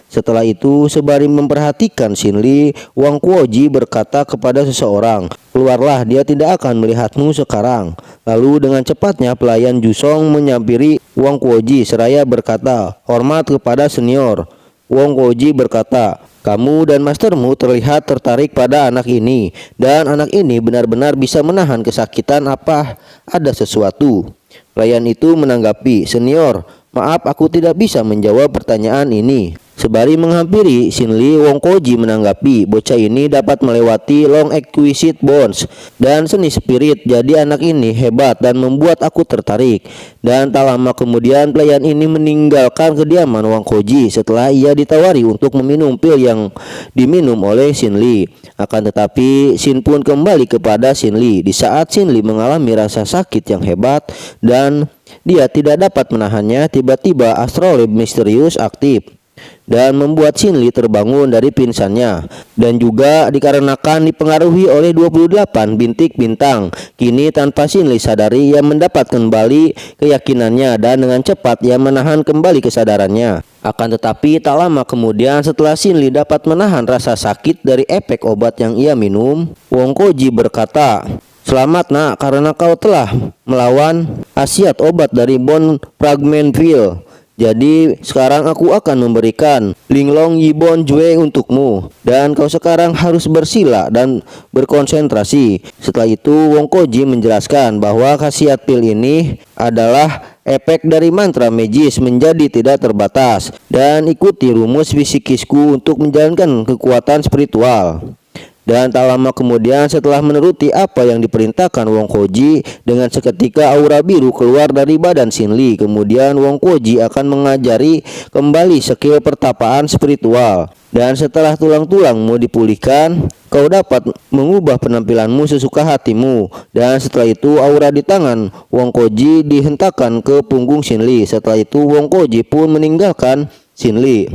Setelah itu, sembari memperhatikan Xin Li, Wang Kuoji berkata kepada seseorang, "Keluarlah, dia tidak akan melihatmu sekarang." Lalu dengan cepatnya pelayan Ju Song menyampiri Wang Kuoji seraya berkata, "Hormat kepada senior." Wang Kuoji berkata, "Kamu dan mastermu terlihat tertarik pada anak ini, dan anak ini benar-benar bisa menahan kesakitan. Apa ada sesuatu?" Pelayan itu menanggapi, "Senior, maaf aku tidak bisa menjawab pertanyaan ini." Sebari menghampiri Xin Li, Wong Koji menanggapi bocah ini dapat melewati Long Exquisite Bones dan seni spirit. Jadi anak ini hebat dan membuat aku tertarik. Dan tak lama kemudian pelayan ini meninggalkan kediaman Wong Koji setelah ia ditawari untuk meminum pil yang diminum oleh Xin Li. Akan tetapi Xin pun kembali kepada Xin Li di saat Xin Li mengalami rasa sakit yang hebat dan dia tidak dapat menahannya. Tiba-tiba astrolabe misterius aktif dan membuat Xin Li terbangun dari pingsannya, dan juga dikarenakan dipengaruhi oleh 28 bintik bintang. Kini tanpa Xin Li sadari, ia mendapat kembali keyakinannya dan dengan cepat ia menahan kembali kesadarannya. Akan tetapi tak lama kemudian setelah Xin Li dapat menahan rasa sakit dari efek obat yang ia minum, Wong Koji berkata, "Selamat nak, karena kau telah melawan khasiat obat dari Bone Fragment Pill. Jadi sekarang aku akan memberikan Linglong Yibon Jue untukmu, dan kau sekarang harus bersila dan berkonsentrasi." Setelah itu Wong Koji menjelaskan bahwa khasiat pil ini adalah efek dari mantra magis menjadi tidak terbatas, dan ikuti rumus fisikisku untuk menjalankan kekuatan spiritual. Dan tak lama kemudian setelah menuruti apa yang diperintahkan Wong Koji, dengan seketika aura biru keluar dari badan Xin Li. Kemudian Wong Koji akan mengajari kembali skill pertapaan spiritual. Dan setelah tulang-tulangmu dipulihkan, kau dapat mengubah penampilanmu sesuka hatimu. Dan setelah itu aura di tangan Wong Koji dihentakkan ke punggung Xin Li. Setelah itu Wong Koji pun meninggalkan Xin Li.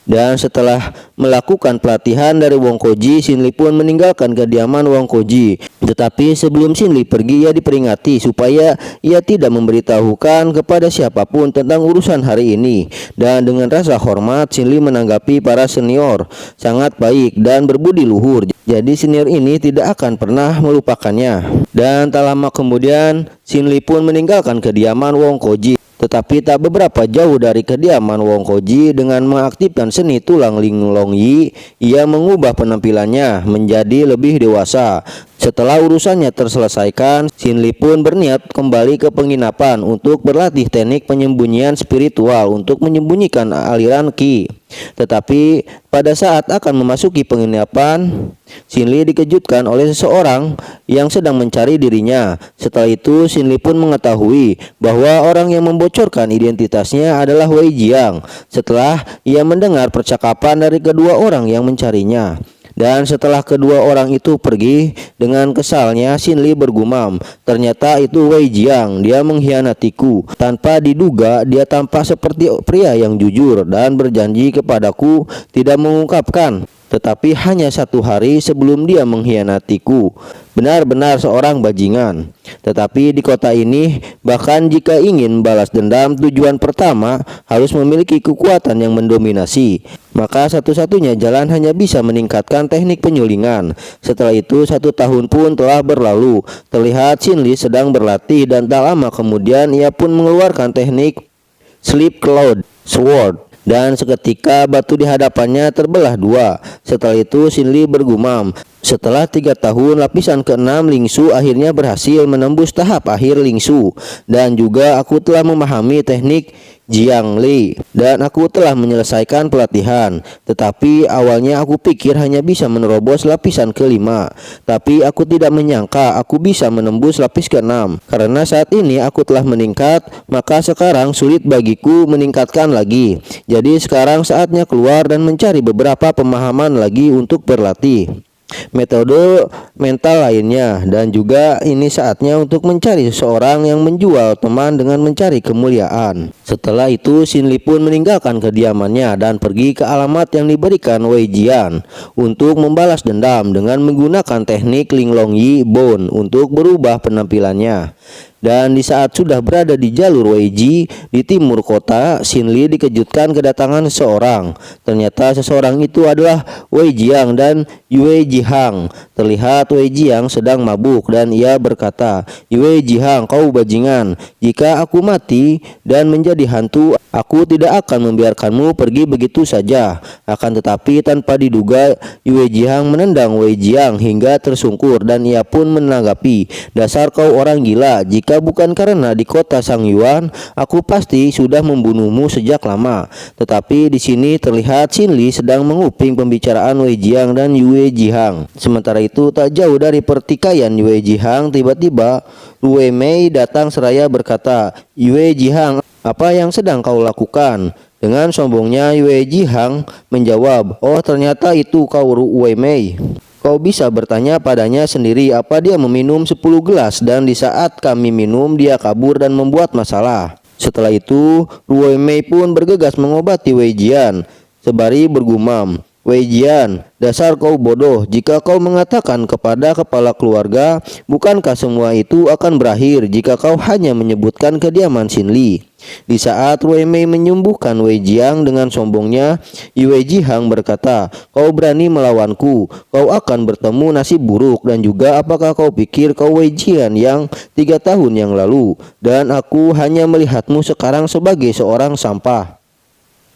Dan setelah melakukan pelatihan dari Wong Koji, Xin Li pun meninggalkan kediaman Wong Koji. Tetapi sebelum Xin Li pergi, ia diperingati supaya ia tidak memberitahukan kepada siapapun tentang urusan hari ini. Dan dengan rasa hormat, Xin Li menanggapi para senior sangat baik dan berbudi luhur. Jadi senior ini tidak akan pernah melupakannya. Dan tak lama kemudian Xin Li pun meninggalkan kediaman Wong Koji. Tetapi tak beberapa jauh dari kediaman Wong Koji, dengan mengaktifkan seni tulang Linglong Yi, ia mengubah penampilannya menjadi lebih dewasa. Setelah urusannya terselesaikan, Xin Li pun berniat kembali ke penginapan untuk berlatih teknik penyembunyian spiritual untuk menyembunyikan aliran Qi. Tetapi pada saat akan memasuki penginapan, Xin Li dikejutkan oleh seseorang yang sedang mencari dirinya. Setelah itu Xin Li pun mengetahui bahwa orang yang membocorkan identitasnya adalah Wei Jiang setelah ia mendengar percakapan dari kedua orang yang mencarinya. Dan setelah kedua orang itu pergi, dengan kesalnya Xin Li bergumam, "Ternyata itu Wei Jiang, dia mengkhianatiku. Tanpa diduga dia tampak seperti pria yang jujur dan berjanji kepadaku tidak mengungkapkan. Tetapi hanya 1 hari sebelum dia mengkhianatiku. Benar-benar seorang bajingan. Tetapi di kota ini, bahkan jika ingin balas dendam, tujuan pertama harus memiliki kekuatan yang mendominasi. Maka satu-satunya jalan hanya bisa meningkatkan teknik penyulingan." Setelah itu 1 tahun pun telah berlalu. Terlihat Xin Li sedang berlatih, dan tak lama kemudian ia pun mengeluarkan teknik Sleep Cloud Sword. Dan seketika batu di hadapannya terbelah 2. Setelah itu Xin Li bergumam, "Setelah 3 tahun, lapisan ke-6 Lingsu akhirnya berhasil menembus tahap akhir Lingsu. Dan juga aku telah memahami teknik Jiang Li, dan aku telah menyelesaikan pelatihan. Tetapi awalnya aku pikir hanya bisa menerobos lapisan ke-5. Tapi aku tidak menyangka aku bisa menembus lapis ke-6. Karena saat ini aku telah meningkat, maka sekarang sulit bagiku meningkatkan lagi. Jadi sekarang saatnya keluar dan mencari beberapa pemahaman lagi untuk berlatih metode mental lainnya. Dan juga ini saatnya untuk mencari seseorang yang menjual teman dengan mencari kemuliaan." Setelah itu Xin Li pun meninggalkan kediamannya dan pergi ke alamat yang diberikan Wei Jian untuk membalas dendam dengan menggunakan teknik Linglong Yi Bone untuk berubah penampilannya. Dan di saat sudah berada di jalur Weiji di timur kota, Xin Li dikejutkan kedatangan seseorang. Ternyata seseorang itu adalah Wei Jiang dan Yue Jihang. Terlihat Wei Jiang sedang mabuk dan ia berkata, "Yue Jihang, kau bajingan. Jika aku mati dan menjadi menjadi hantu, aku tidak akan membiarkanmu pergi begitu saja. Akan tetapi tanpa diduga, Yue Jihang menendang Wei Jiang hingga tersungkur dan ia pun menanggapi, dasar kau orang gila, jika bukan karena di kota Sang Yuan, aku pasti sudah membunuhmu sejak lama. Tetapi di sini terlihat Xin Li sedang menguping pembicaraan Wei Jiang dan Yue Jihang. Sementara itu tak jauh dari pertikaian Yue Jihang, tiba-tiba Wei Mei datang seraya berkata, "Yue Jihang, apa yang sedang kau lakukan?" Dengan sombongnya Yue Jihang menjawab, "Oh, ternyata itu kau Wei Mei. Kau bisa bertanya padanya sendiri apa dia meminum 10 gelas dan di saat kami minum dia kabur dan membuat masalah." Setelah itu Wei Mei pun bergegas mengobati Wei Jian sembari bergumam, "Wei Jian, dasar kau bodoh, jika kau mengatakan kepada kepala keluarga, bukankah semua itu akan berakhir jika kau hanya menyebutkan kediaman Xin Li?" Di saat Wei Mei menyembuhkan Wei Jiang dengan sombongnya, Yue Jihang berkata, "Kau berani melawanku, kau akan bertemu nasib buruk, dan juga apakah kau pikir kau Wei Jian yang 3 tahun yang lalu, dan aku hanya melihatmu sekarang sebagai seorang sampah.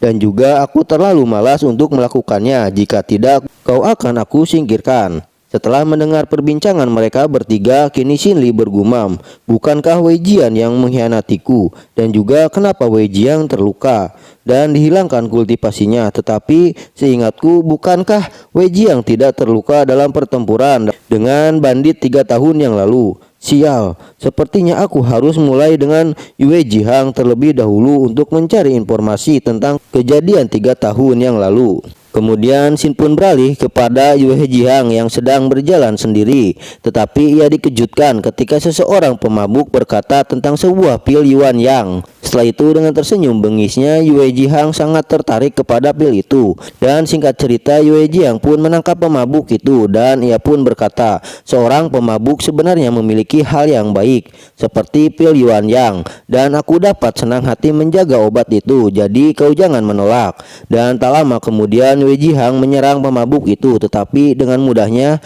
Dan juga aku terlalu malas untuk melakukannya, jika tidak kau akan aku singkirkan." Setelah mendengar perbincangan mereka bertiga, kini Xin Li bergumam, "Bukankah Wei Jian yang mengkhianatiku? Dan juga kenapa Wei Jiang terluka dan dihilangkan kultivasinya? Tetapi seingatku, bukankah Wei Jiang tidak terluka dalam pertempuran dengan bandit 3 tahun yang lalu? Sial, sepertinya aku harus mulai dengan Yue Jihang terlebih dahulu untuk mencari informasi tentang kejadian 3 tahun yang lalu." Kemudian Xin pun beralih kepada Yue Jihang yang sedang berjalan sendiri, tetapi ia dikejutkan ketika seseorang pemabuk berkata tentang sebuah pil Yuan Yang. Setelah itu dengan tersenyum bengisnya Yue Jihang sangat tertarik kepada pil itu, dan singkat cerita Yue Jihang pun menangkap pemabuk itu dan ia pun berkata, "Seorang pemabuk sebenarnya memiliki hal yang baik seperti pil Yuan Yang, dan aku dapat senang hati menjaga obat itu, jadi kau jangan menolak." Dan tak lama kemudian Yue Jihang menyerang pemabuk itu, tetapi dengan mudahnya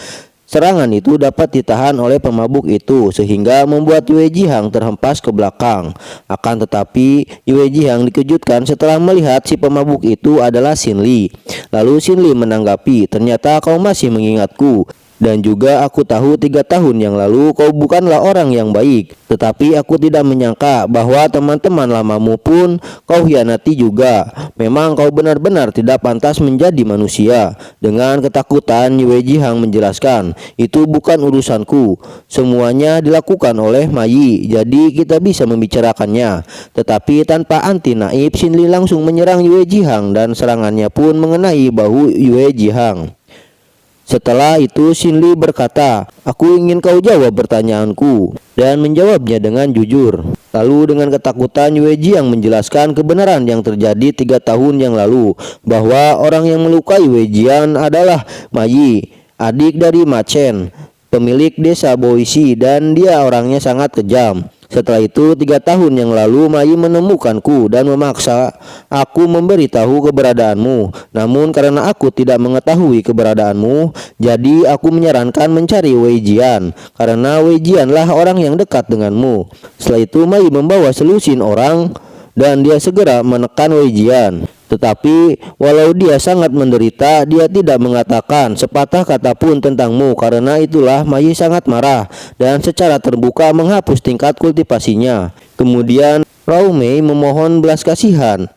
serangan itu dapat ditahan oleh pemabuk itu sehingga membuat Yue Jihang terhempas ke belakang. Akan tetapi Yue Jihang dikejutkan setelah melihat si pemabuk itu adalah Xin Li. Lalu Xin Li menanggapi, "Ternyata kau masih mengingatku. Dan juga aku tahu 3 tahun yang lalu kau bukanlah orang yang baik. Tetapi aku tidak menyangka bahwa teman-teman lamamu pun kau hianati juga. Memang kau benar-benar tidak pantas menjadi manusia." Dengan ketakutan Yue Jihang menjelaskan, "Itu bukan urusanku. Semuanya dilakukan oleh Ma Yi, jadi kita bisa membicarakannya." Tetapi tanpa anti naib, Xin Li langsung menyerang Yue Jihang dan serangannya pun mengenai bahu Yue Jihang. Setelah itu Xin Li berkata, "Aku ingin kau jawab pertanyaanku," dan menjawabnya dengan jujur. Lalu dengan ketakutan Yue Jiang menjelaskan kebenaran yang terjadi 3 tahun yang lalu, bahwa orang yang melukai Wei Jian adalah Ma Yi, adik dari Ma Chen, pemilik desa Boisi, dan dia orangnya sangat kejam. Setelah itu 3 tahun yang lalu Ma Yi menemukanku dan memaksa aku memberitahu keberadaanmu. Namun karena aku tidak mengetahui keberadaanmu, jadi aku menyarankan mencari Wei Jian, karena Wei Jianlah orang yang dekat denganmu. Setelah itu Ma Yi membawa selusin orang dan dia segera menekan Wei Jian. Tetapi walau dia sangat menderita, dia tidak mengatakan sepatah kata pun tentangmu. Karena itulah Ma Yi sangat marah dan secara terbuka menghapus tingkat kultivasinya. Kemudian Rao Mei memohon belas kasihan,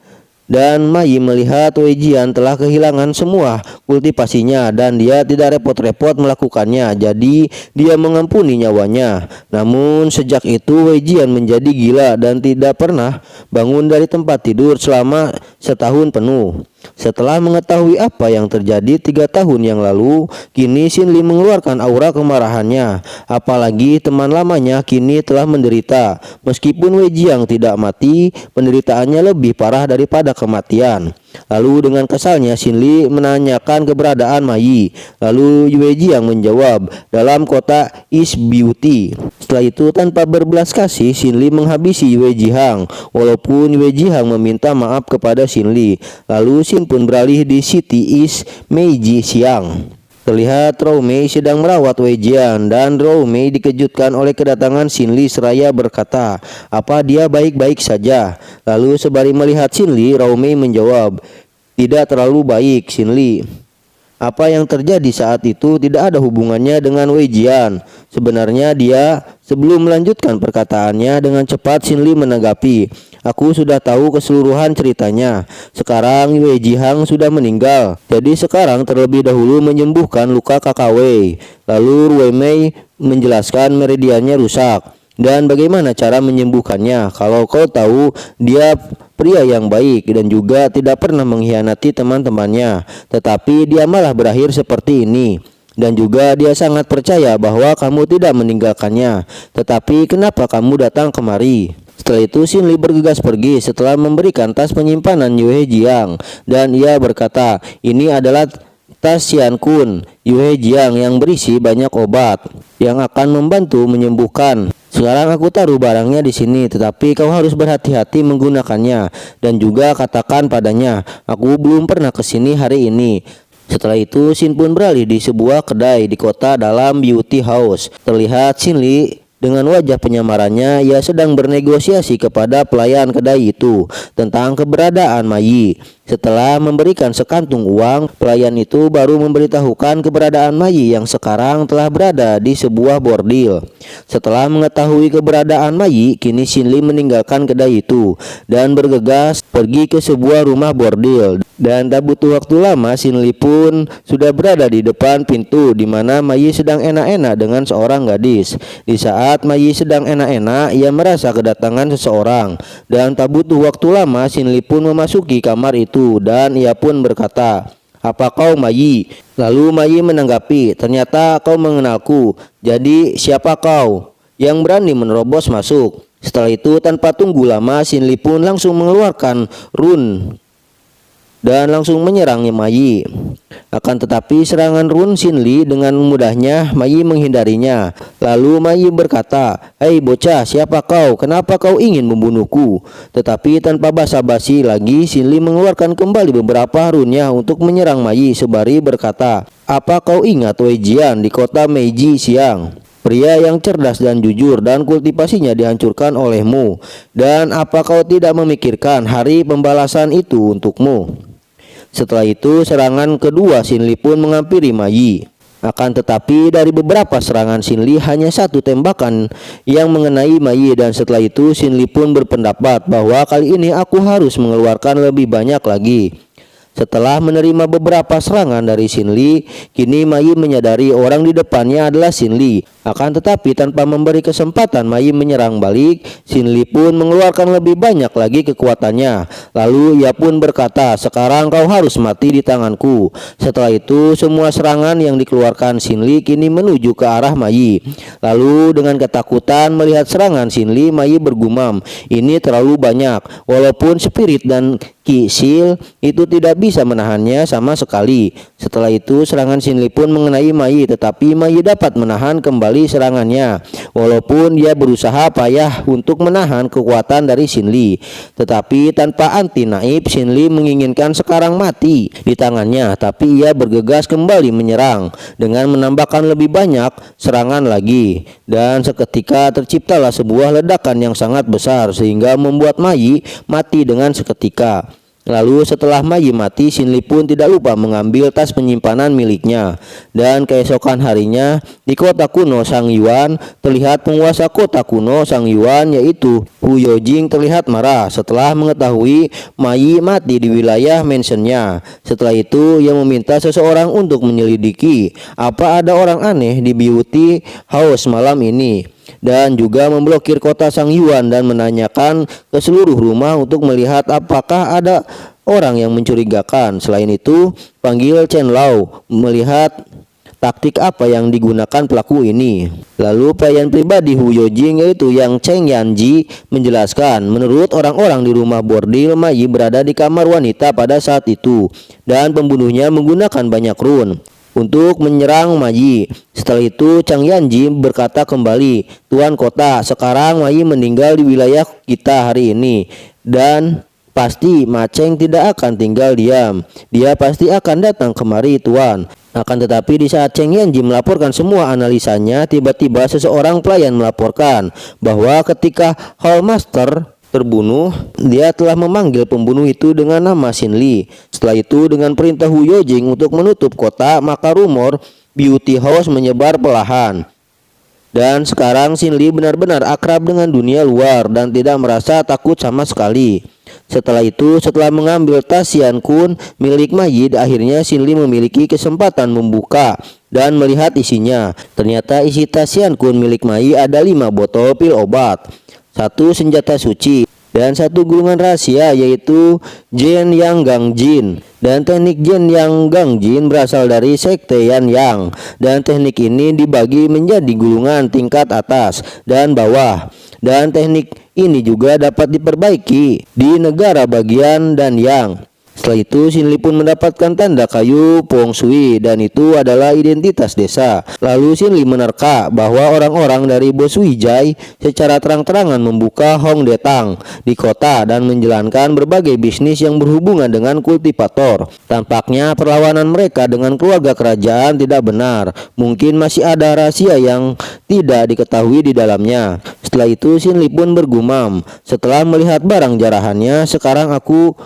dan Ma Yi melihat Wei Jian telah kehilangan semua kultivasinya dan dia tidak repot-repot melakukannya, jadi dia mengampuni nyawanya. Namun sejak itu Wei Jian menjadi gila dan tidak pernah bangun dari tempat tidur selama setahun penuh. Setelah mengetahui apa yang terjadi 3 tahun yang lalu, kini Xin Li mengeluarkan aura kemarahannya. Apalagi teman lamanya kini telah menderita. Meskipun Wei Jiang tidak mati, penderitaannya lebih parah daripada kematian. Lalu dengan kesalnya Xin Li menanyakan keberadaan Ma Yi. Lalu Yue Jiang menjawab, "Dalam kota East Beauty." Setelah itu tanpa berbelas kasih Xin Li menghabisi Yue Jihang, walaupun Yue Jihang meminta maaf kepada Xin Li. Lalu Xin pun beralih di City East Meiji siang. Terlihat Rao Mei sedang merawat Wei Jian dan Rao Mei dikejutkan oleh kedatangan Xin Li seraya berkata, "Apa dia baik-baik saja?" Lalu sembari melihat Xin Li, Rao Mei menjawab, "Tidak terlalu baik, Xin Li. Apa yang terjadi saat itu tidak ada hubungannya dengan Wei Jian." Sebenarnya sebelum melanjutkan perkataannya dengan cepat Xin Li menanggapi, "Aku sudah tahu keseluruhan ceritanya. Sekarang Wei Jihang sudah meninggal. Jadi sekarang terlebih dahulu menyembuhkan luka kakak Wei." Lalu Wei Mei menjelaskan meridiannya rusak. "Dan bagaimana cara menyembuhkannya? Kalau kau tahu, dia pria yang baik dan juga tidak pernah mengkhianati teman-temannya, tetapi dia malah berakhir seperti ini. Dan juga dia sangat percaya bahwa kamu tidak meninggalkannya. Tetapi kenapa kamu datang kemari?" Setelah itu Xin Li bergegas pergi setelah memberikan tas penyimpanan Yue Jiang, dan ia berkata, "Ini adalah tas Xian Kun Yue Jiang yang berisi banyak obat yang akan membantu menyembuhkan. Sekarang aku taruh barangnya di sini, tetapi kau harus berhati-hati menggunakannya, dan juga katakan padanya, aku belum pernah ke sini hari ini." Setelah itu Xin pun beralih di sebuah kedai di kota dalam beauty house. Terlihat Xin Li dengan wajah penyamarannya, ia sedang bernegosiasi kepada pelayan kedai itu tentang keberadaan Mai. Setelah memberikan sekantung uang, pelayan itu baru memberitahukan keberadaan Mai yang sekarang telah berada di sebuah bordil. Setelah mengetahui keberadaan Mai, kini Xin Li meninggalkan kedai itu dan bergegas pergi ke sebuah rumah bordil. Dan tak butuh waktu lama, Xin Li pun sudah berada di depan pintu di mana Mai sedang enak-enak dengan seorang gadis. Di saat Mai sedang enak-enak, ia merasa kedatangan seseorang, dan tak butuh waktu lama Xin Li pun memasuki kamar itu dan ia pun berkata, "Apa kau Mai?" Lalu Mai menanggapi, "Ternyata kau mengenalku. Jadi siapa kau yang berani menerobos masuk?" Setelah itu tanpa tunggu lama Xin Li pun langsung mengeluarkan rune dan langsung menyerangnya Mai. Akan tetapi serangan rune Xin Li dengan mudahnya Mai menghindarinya. Lalu Mai berkata, "Hei bocah, siapa kau? Kenapa kau ingin membunuhku?" Tetapi tanpa basa-basi lagi, Xin Li mengeluarkan kembali beberapa rune-nya untuk menyerang Mai sembari berkata, "Apa kau ingat Wei Jian di kota Meiji siang? Pria yang cerdas dan jujur, dan kultivasinya dihancurkan olehmu. Dan apa kau tidak memikirkan hari pembalasan itu untukmu?" Setelah itu serangan kedua Xin Li pun menghampiri Mai. Akan tetapi dari beberapa serangan Xin Li hanya satu tembakan yang mengenai Mai, dan setelah itu Xin Li pun berpendapat bahwa kali ini aku harus mengeluarkan lebih banyak lagi. Setelah menerima beberapa serangan dari Xin Li, kini Mai menyadari orang di depannya adalah Xin Li. Akan tetapi tanpa memberi kesempatan Mai menyerang balik, Xin Li pun mengeluarkan lebih banyak lagi kekuatannya. Lalu ia pun berkata, "Sekarang kau harus mati di tanganku." Setelah itu semua serangan yang dikeluarkan Xin Li kini menuju ke arah Mai. Lalu dengan ketakutan melihat serangan Xin Li, Mai bergumam, "Ini terlalu banyak." Walaupun spirit dan Qi Sil itu tidak bisa menahannya sama sekali. Setelah itu serangan Xin Li pun mengenai Mai, tetapi Mai dapat menahan kembali serangannya. Walaupun dia berusaha payah untuk menahan kekuatan dari Xin Li, tetapi tanpa anti naib, Xin Li menginginkan sekarang mati di tangannya, tapi ia bergegas kembali menyerang dengan menambahkan lebih banyak serangan lagi. Dan seketika terciptalah sebuah ledakan yang sangat besar sehingga membuat Mai mati dengan seketika. Lalu setelah Mai mati, Xin Li pun tidak lupa mengambil tas penyimpanan miliknya. Dan keesokan harinya di kota kuno Sang Yuan, terlihat penguasa kota kuno Sang Yuan yaitu Hu Yojing terlihat marah setelah mengetahui Mai mati di wilayah mansionnya. Setelah itu ia meminta seseorang untuk menyelidiki apa ada orang aneh di beauty house malam ini, dan juga memblokir kota Sang Yuan dan menanyakan ke seluruh rumah untuk melihat apakah ada orang yang mencurigakan. Selain itu, panggil Chen Lao melihat taktik apa yang digunakan pelaku ini. Lalu pelayan pribadi Hu Yojing yaitu yang Cheng Yanji menjelaskan, menurut orang-orang di rumah bordil, Mai berada di kamar wanita pada saat itu dan pembunuhnya menggunakan banyak rune untuk menyerang Mai. Setelah itu Chang Yanji berkata kembali, "Tuan kota, sekarang Mai meninggal di wilayah kita hari ini, dan pasti Ma Cheng tidak akan tinggal diam. Dia pasti akan datang kemari, Tuan." Akan tetapi di saat Cheng Yanji melaporkan semua analisanya, tiba-tiba seseorang pelayan melaporkan bahwa ketika Hall Master terbunuh, dia telah memanggil pembunuh itu dengan nama Xin Li. Setelah itu dengan perintah Hu Yojing untuk menutup kota, maka rumor Beauty House menyebar perlahan. Dan sekarang Xin Li benar-benar akrab dengan dunia luar dan tidak merasa takut sama sekali. Setelah itu, setelah mengambil tas Xian Kun milik Mayid, akhirnya Xin Li memiliki kesempatan membuka dan melihat isinya. Ternyata isi tas Xian Kun milik Mai ada 5 botol pil obat, 1 senjata suci, dan 1 gulungan rahasia yaitu Jian Yang Gang Jin. Dan teknik Jian Yang Gang Jin berasal dari sekte Yan Yang, dan teknik ini dibagi menjadi gulungan tingkat atas dan bawah. Dan teknik ini juga dapat diperbaiki di negara bagian Danyang. Setelah itu Xin Li pun mendapatkan tanda kayu Feng Shui dan itu adalah identitas desa. Lalu Xin Li menerka bahwa orang-orang dari Bos Wijai secara terang-terangan membuka Hong Detang di kota dan menjalankan berbagai bisnis yang berhubungan dengan kultivator. Tampaknya perlawanan mereka dengan keluarga kerajaan tidak benar. Mungkin masih ada rahasia yang tidak diketahui di dalamnya. Setelah itu Xin Li pun bergumam, setelah melihat barang jarahannya, sekarang aku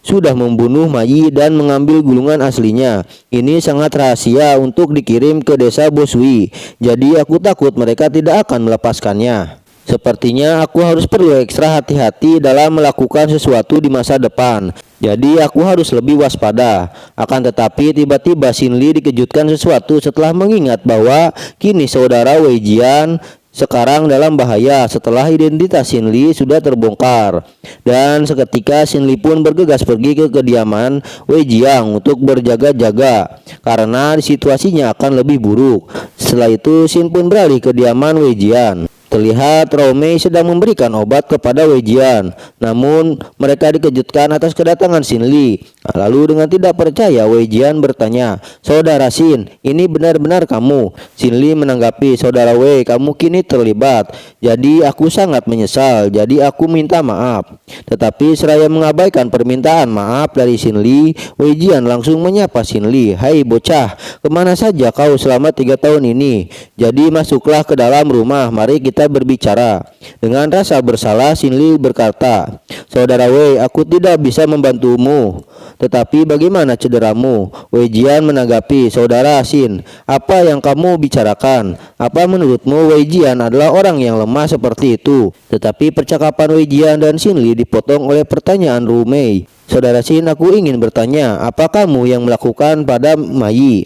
sudah membunuh Mai dan mengambil gulungan aslinya. Ini sangat rahasia untuk dikirim ke desa Bosui. Jadi aku takut mereka tidak akan melepaskannya. Sepertinya aku harus perlu ekstra hati-hati dalam melakukan sesuatu di masa depan. Jadi aku harus lebih waspada. Akan tetapi tiba-tiba Xin Li dikejutkan sesuatu setelah mengingat bahwa kini saudara Wei Jian sekarang dalam bahaya setelah identitas Xin Li sudah terbongkar. Dan seketika Xin Li pun bergegas pergi ke kediaman Wei Jiang untuk berjaga-jaga karena situasinya akan lebih buruk. Setelah itu Xin pun beralih ke kediaman Wei Jian. Terlihat Romei sedang memberikan obat kepada Wei Jian. Namun mereka dikejutkan atas kedatangan Xin Li. Lalu dengan tidak percaya Wei Jian bertanya, "Saudara Xin, ini benar-benar kamu?" Xin Li menanggapi, "Saudara Wei, kamu kini terlibat. Jadi aku sangat menyesal. Jadi aku minta maaf." Tetapi seraya mengabaikan permintaan maaf dari Xin Li, Wei Jian langsung menyapa Xin Li, "Hai bocah, kemana saja kau selama 3 tahun ini? Jadi masuklah ke dalam rumah, mari kita berbicara." Dengan rasa bersalah Xin Li berkata, "Saudara Wei, aku tidak bisa membantumu. Tetapi bagaimana cederamu?" Wei Jian menanggapi, "Saudara Xin, apa yang kamu bicarakan? Apa menurutmu Wei Jian adalah orang yang lemah seperti itu?" Tetapi percakapan Wei Jian dan Xin Li dipotong oleh pertanyaan Rumei. "Saudara Xin, aku ingin bertanya, apa kamu yang melakukan pada Mai?"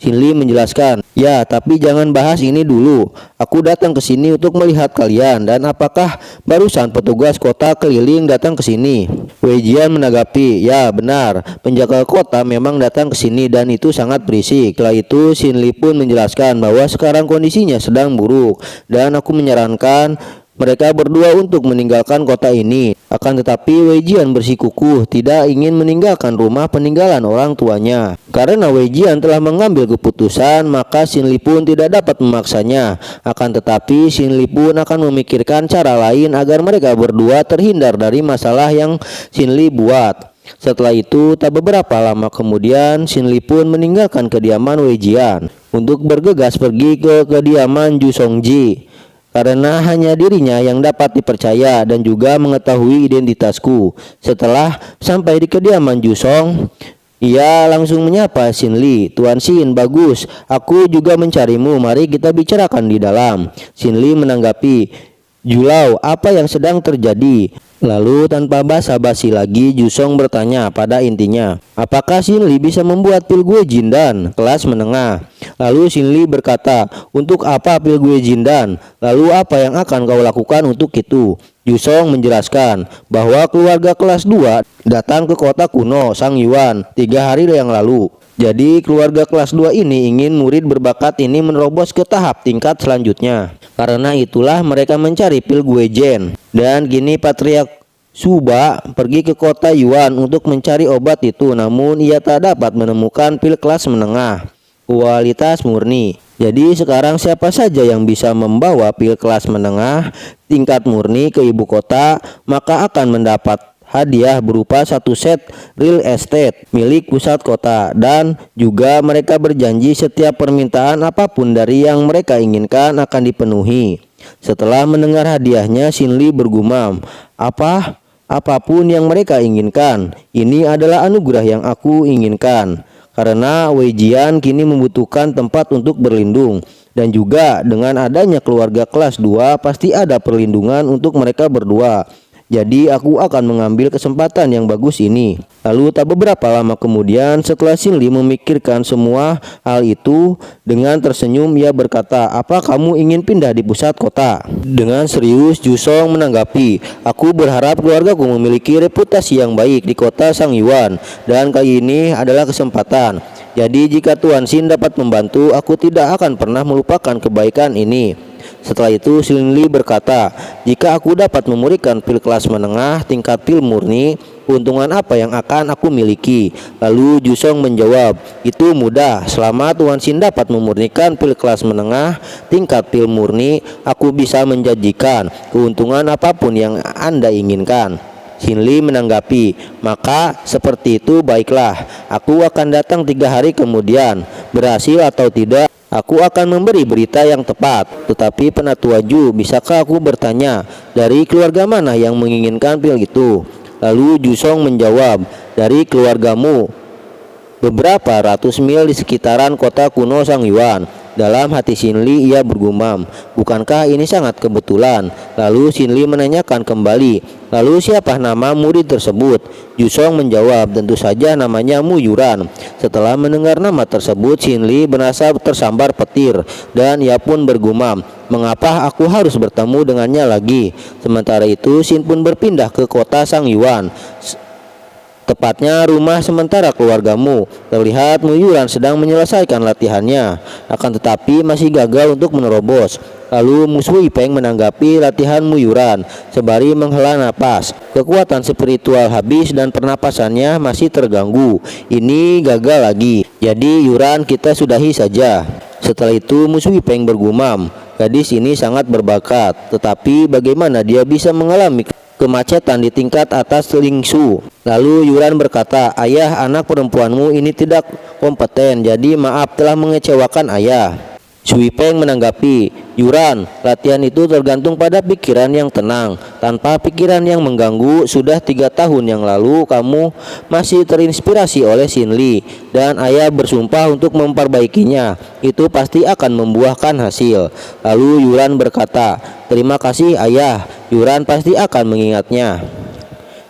Xin Li menjelaskan, "Ya, tapi jangan bahas ini dulu. Aku datang ke sini untuk melihat kalian. Dan apakah barusan petugas kota keliling datang ke sini?" Wei Jian menanggapi, "Ya, benar. Penjaga kota memang datang ke sini dan itu sangat berisik." Setelah itu Xin Li pun menjelaskan bahwa sekarang kondisinya sedang buruk dan aku menyarankan mereka berdua untuk meninggalkan kota ini. Akan tetapi Wei Jian bersikukuh tidak ingin meninggalkan rumah peninggalan orang tuanya. Karena Wei Jian telah mengambil keputusan, maka Xin Li pun tidak dapat memaksanya. Akan tetapi Xin Li pun akan memikirkan cara lain agar mereka berdua terhindar dari masalah yang Xin Li buat. Setelah itu, tak beberapa lama kemudian, Xin Li pun meninggalkan kediaman Wei Jian untuk bergegas pergi ke kediaman Ju Songji. Karena hanya dirinya yang dapat dipercaya dan juga mengetahui identitasku. Setelah sampai di kediaman Ju Song, ia langsung menyapa Xin Li, "Tuan Xin, bagus. Aku juga mencarimu. Mari kita bicarakan di dalam." Xin Li menanggapi, "Julau, apa yang sedang terjadi?" Lalu tanpa basa-basi lagi Ju Song bertanya pada intinya, "Apakah Xin Li bisa membuat pil gue Jindan kelas menengah?" Lalu Xin Li berkata, "Untuk apa pil gue Jindan? Lalu apa yang akan kau lakukan untuk itu?" Ju Song menjelaskan bahwa keluarga kelas 2 datang ke kota kuno Sang Yuan 3 hari yang lalu. Jadi keluarga kelas 2 ini ingin murid berbakat ini menerobos ke tahap tingkat selanjutnya. Karena itulah mereka mencari pil gue Jen. Dan kini Patriark Suba pergi ke kota Yuan untuk mencari obat itu, namun ia tak dapat menemukan pil kelas menengah kualitas murni. Jadi sekarang siapa saja yang bisa membawa pil kelas menengah tingkat murni ke ibu kota, maka akan mendapat hadiah berupa satu set real estate milik pusat kota, dan juga mereka berjanji setiap permintaan apapun dari yang mereka inginkan akan dipenuhi. Setelah mendengar hadiahnya, Shinli bergumam, apapun yang mereka inginkan, ini adalah anugerah yang aku inginkan. Karena Wei Jian kini membutuhkan tempat untuk berlindung, dan juga dengan adanya keluarga kelas 2 pasti ada perlindungan untuk mereka berdua. Jadi aku akan mengambil kesempatan yang bagus ini. Lalu tak beberapa lama kemudian, setelah Shinli memikirkan semua hal itu, dengan tersenyum ia berkata, apa kamu ingin pindah di pusat kota? Dengan serius Jusong menanggapi, aku berharap keluargaku memiliki reputasi yang baik di kota Sangyuan, dan kali ini adalah kesempatan. Jadi jika Tuan Xin dapat membantu, aku tidak akan pernah melupakan kebaikan ini. Setelah itu Shinli berkata, jika aku dapat memurikan pil kelas menengah tingkat pil murni, keuntungan apa yang akan aku miliki? Lalu Jusong menjawab, itu mudah, selama Tuan Xin dapat memurnikan pil kelas menengah tingkat pil murni, aku bisa menjanjikan keuntungan apapun yang Anda inginkan. Shinli menanggapi, maka seperti itu baiklah, aku akan datang 3 hari kemudian, berhasil atau tidak, aku akan memberi berita yang tepat. Tetapi Penatua Ju, bisakah aku bertanya, dari keluarga mana yang menginginkan pil itu? Lalu Jusong menjawab, dari keluargamu. Beberapa ratus mil di sekitaran kota kuno Sangyuan. Dalam hati Shinli ia bergumam, bukankah ini sangat kebetulan? Lalu Shinli menanyakan kembali, lalu siapa nama murid tersebut? Jusong menjawab, tentu saja namanya Mu Yuran. Setelah mendengar nama tersebut, Shinli merasa tersambar petir, dan ia pun bergumam, mengapa aku harus bertemu dengannya lagi? Sementara itu Shin pun berpindah ke kota Sangyuan, tepatnya rumah sementara keluargamu. Terlihat Mu Yuran sedang menyelesaikan latihannya, akan tetapi masih gagal untuk menerobos. Lalu Mu Sui Peng menanggapi latihan Mu Yuran sembari menghela napas. Kekuatan spiritual habis dan pernapasannya masih terganggu. Ini gagal lagi. Jadi Yuran, kita sudahi saja. Setelah itu Mu Sui Peng bergumam, gadis ini sangat berbakat, tetapi bagaimana dia bisa mengalami kemacetan di tingkat atas Lingsu? Lalu Yuran berkata, ayah, anak perempuanmu ini tidak kompeten, jadi maaf telah mengecewakan ayah. Sui Peng menanggapi, Yuran, latihan itu tergantung pada pikiran yang tenang, tanpa pikiran yang mengganggu. Sudah 3 tahun yang lalu kamu masih terinspirasi oleh Shinli, dan ayah bersumpah untuk memperbaikinya. Itu pasti akan membuahkan hasil. Lalu Yuran berkata, terima kasih ayah, Yuran pasti akan mengingatnya.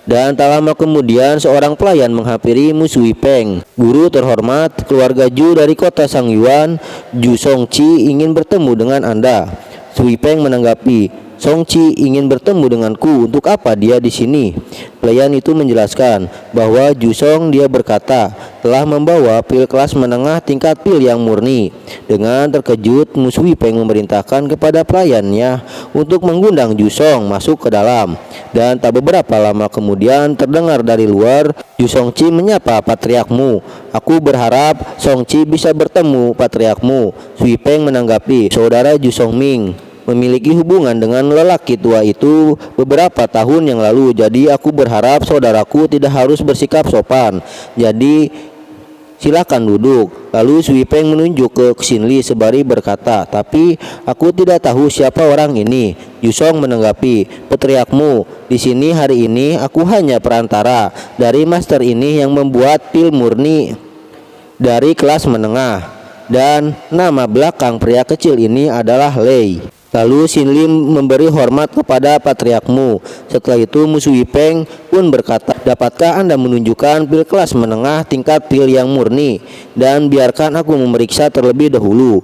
Dan tak lama kemudian seorang pelayan menghampiri Mu Sui Peng. Guru terhormat, keluarga Ju dari kota Sangyuan, Ju Songqi ingin bertemu dengan Anda. Sui Peng menanggapi, Songqi ingin bertemu denganku, untuk apa dia di sini? Pelayan itu menjelaskan bahwa Jusong, dia berkata, telah membawa pil kelas menengah tingkat pil yang murni. Dengan terkejut, Mu Sui Peng memerintahkan kepada pelayannya untuk mengundang Jusong masuk ke dalam. Dan tak beberapa lama kemudian terdengar dari luar, Jusongqi menyapa patriarkmu. Aku berharap Songqi bisa bertemu patriarkmu. Sui Peng menanggapi, saudara Jusong Ming memiliki hubungan dengan lelaki tua itu beberapa tahun yang lalu, jadi aku berharap saudaraku tidak harus bersikap sopan. Jadi silakan duduk. Lalu Sui Peng menunjuk ke Shinli sembari berkata, tapi aku tidak tahu siapa orang ini. Jusong menanggapi, patriarkmu, di sini hari ini aku hanya perantara dari master ini yang membuat pil murni dari kelas menengah, dan nama belakang pria kecil ini adalah Lei. Lalu Shinli memberi hormat kepada patriarkmu. Setelah itu Mu Sui Peng pun berkata, dapatkah Anda menunjukkan pil kelas menengah tingkat pil yang murni, dan biarkan aku memeriksa terlebih dahulu.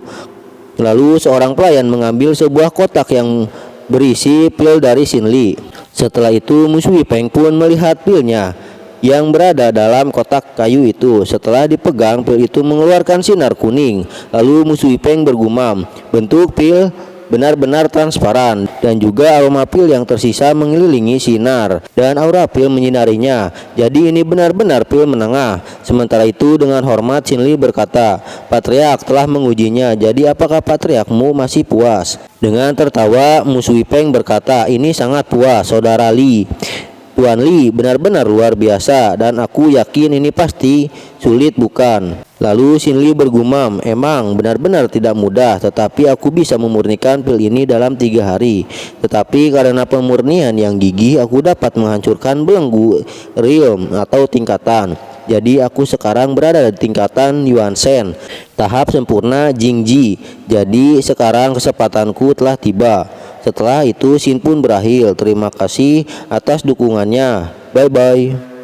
Lalu seorang pelayan mengambil sebuah kotak yang berisi pil dari Shinli. Setelah itu Mu Sui Peng pun melihat pilnya yang berada dalam kotak kayu itu. Setelah dipegang, pil itu mengeluarkan sinar kuning. Lalu Mu Sui Peng bergumam, bentuk pil benar-benar transparan, dan juga aroma pil yang tersisa mengelilingi sinar, dan aura pil menyinarinya. Jadi ini benar-benar pil menengah. Sementara itu dengan hormat Shinli berkata, patriark telah mengujinya, jadi apakah patriarkmu masih puas? Dengan tertawa Mu Sui Peng berkata, ini sangat puas saudara Li. Tuan Li benar-benar luar biasa dan aku yakin ini pasti sulit, bukan? Lalu Xin Li bergumam, emang benar-benar tidak mudah, tetapi aku bisa memurnikan pil ini dalam 3 hari. Tetapi karena pemurnian yang gigih, aku dapat menghancurkan belenggu realm atau tingkatan. Jadi aku sekarang berada di tingkatan Yuan Shen, tahap sempurna Jingji. Jadi sekarang kesempatanku telah tiba. Setelah itu Xin pun berakhir. Terima kasih atas dukungannya. Bye bye.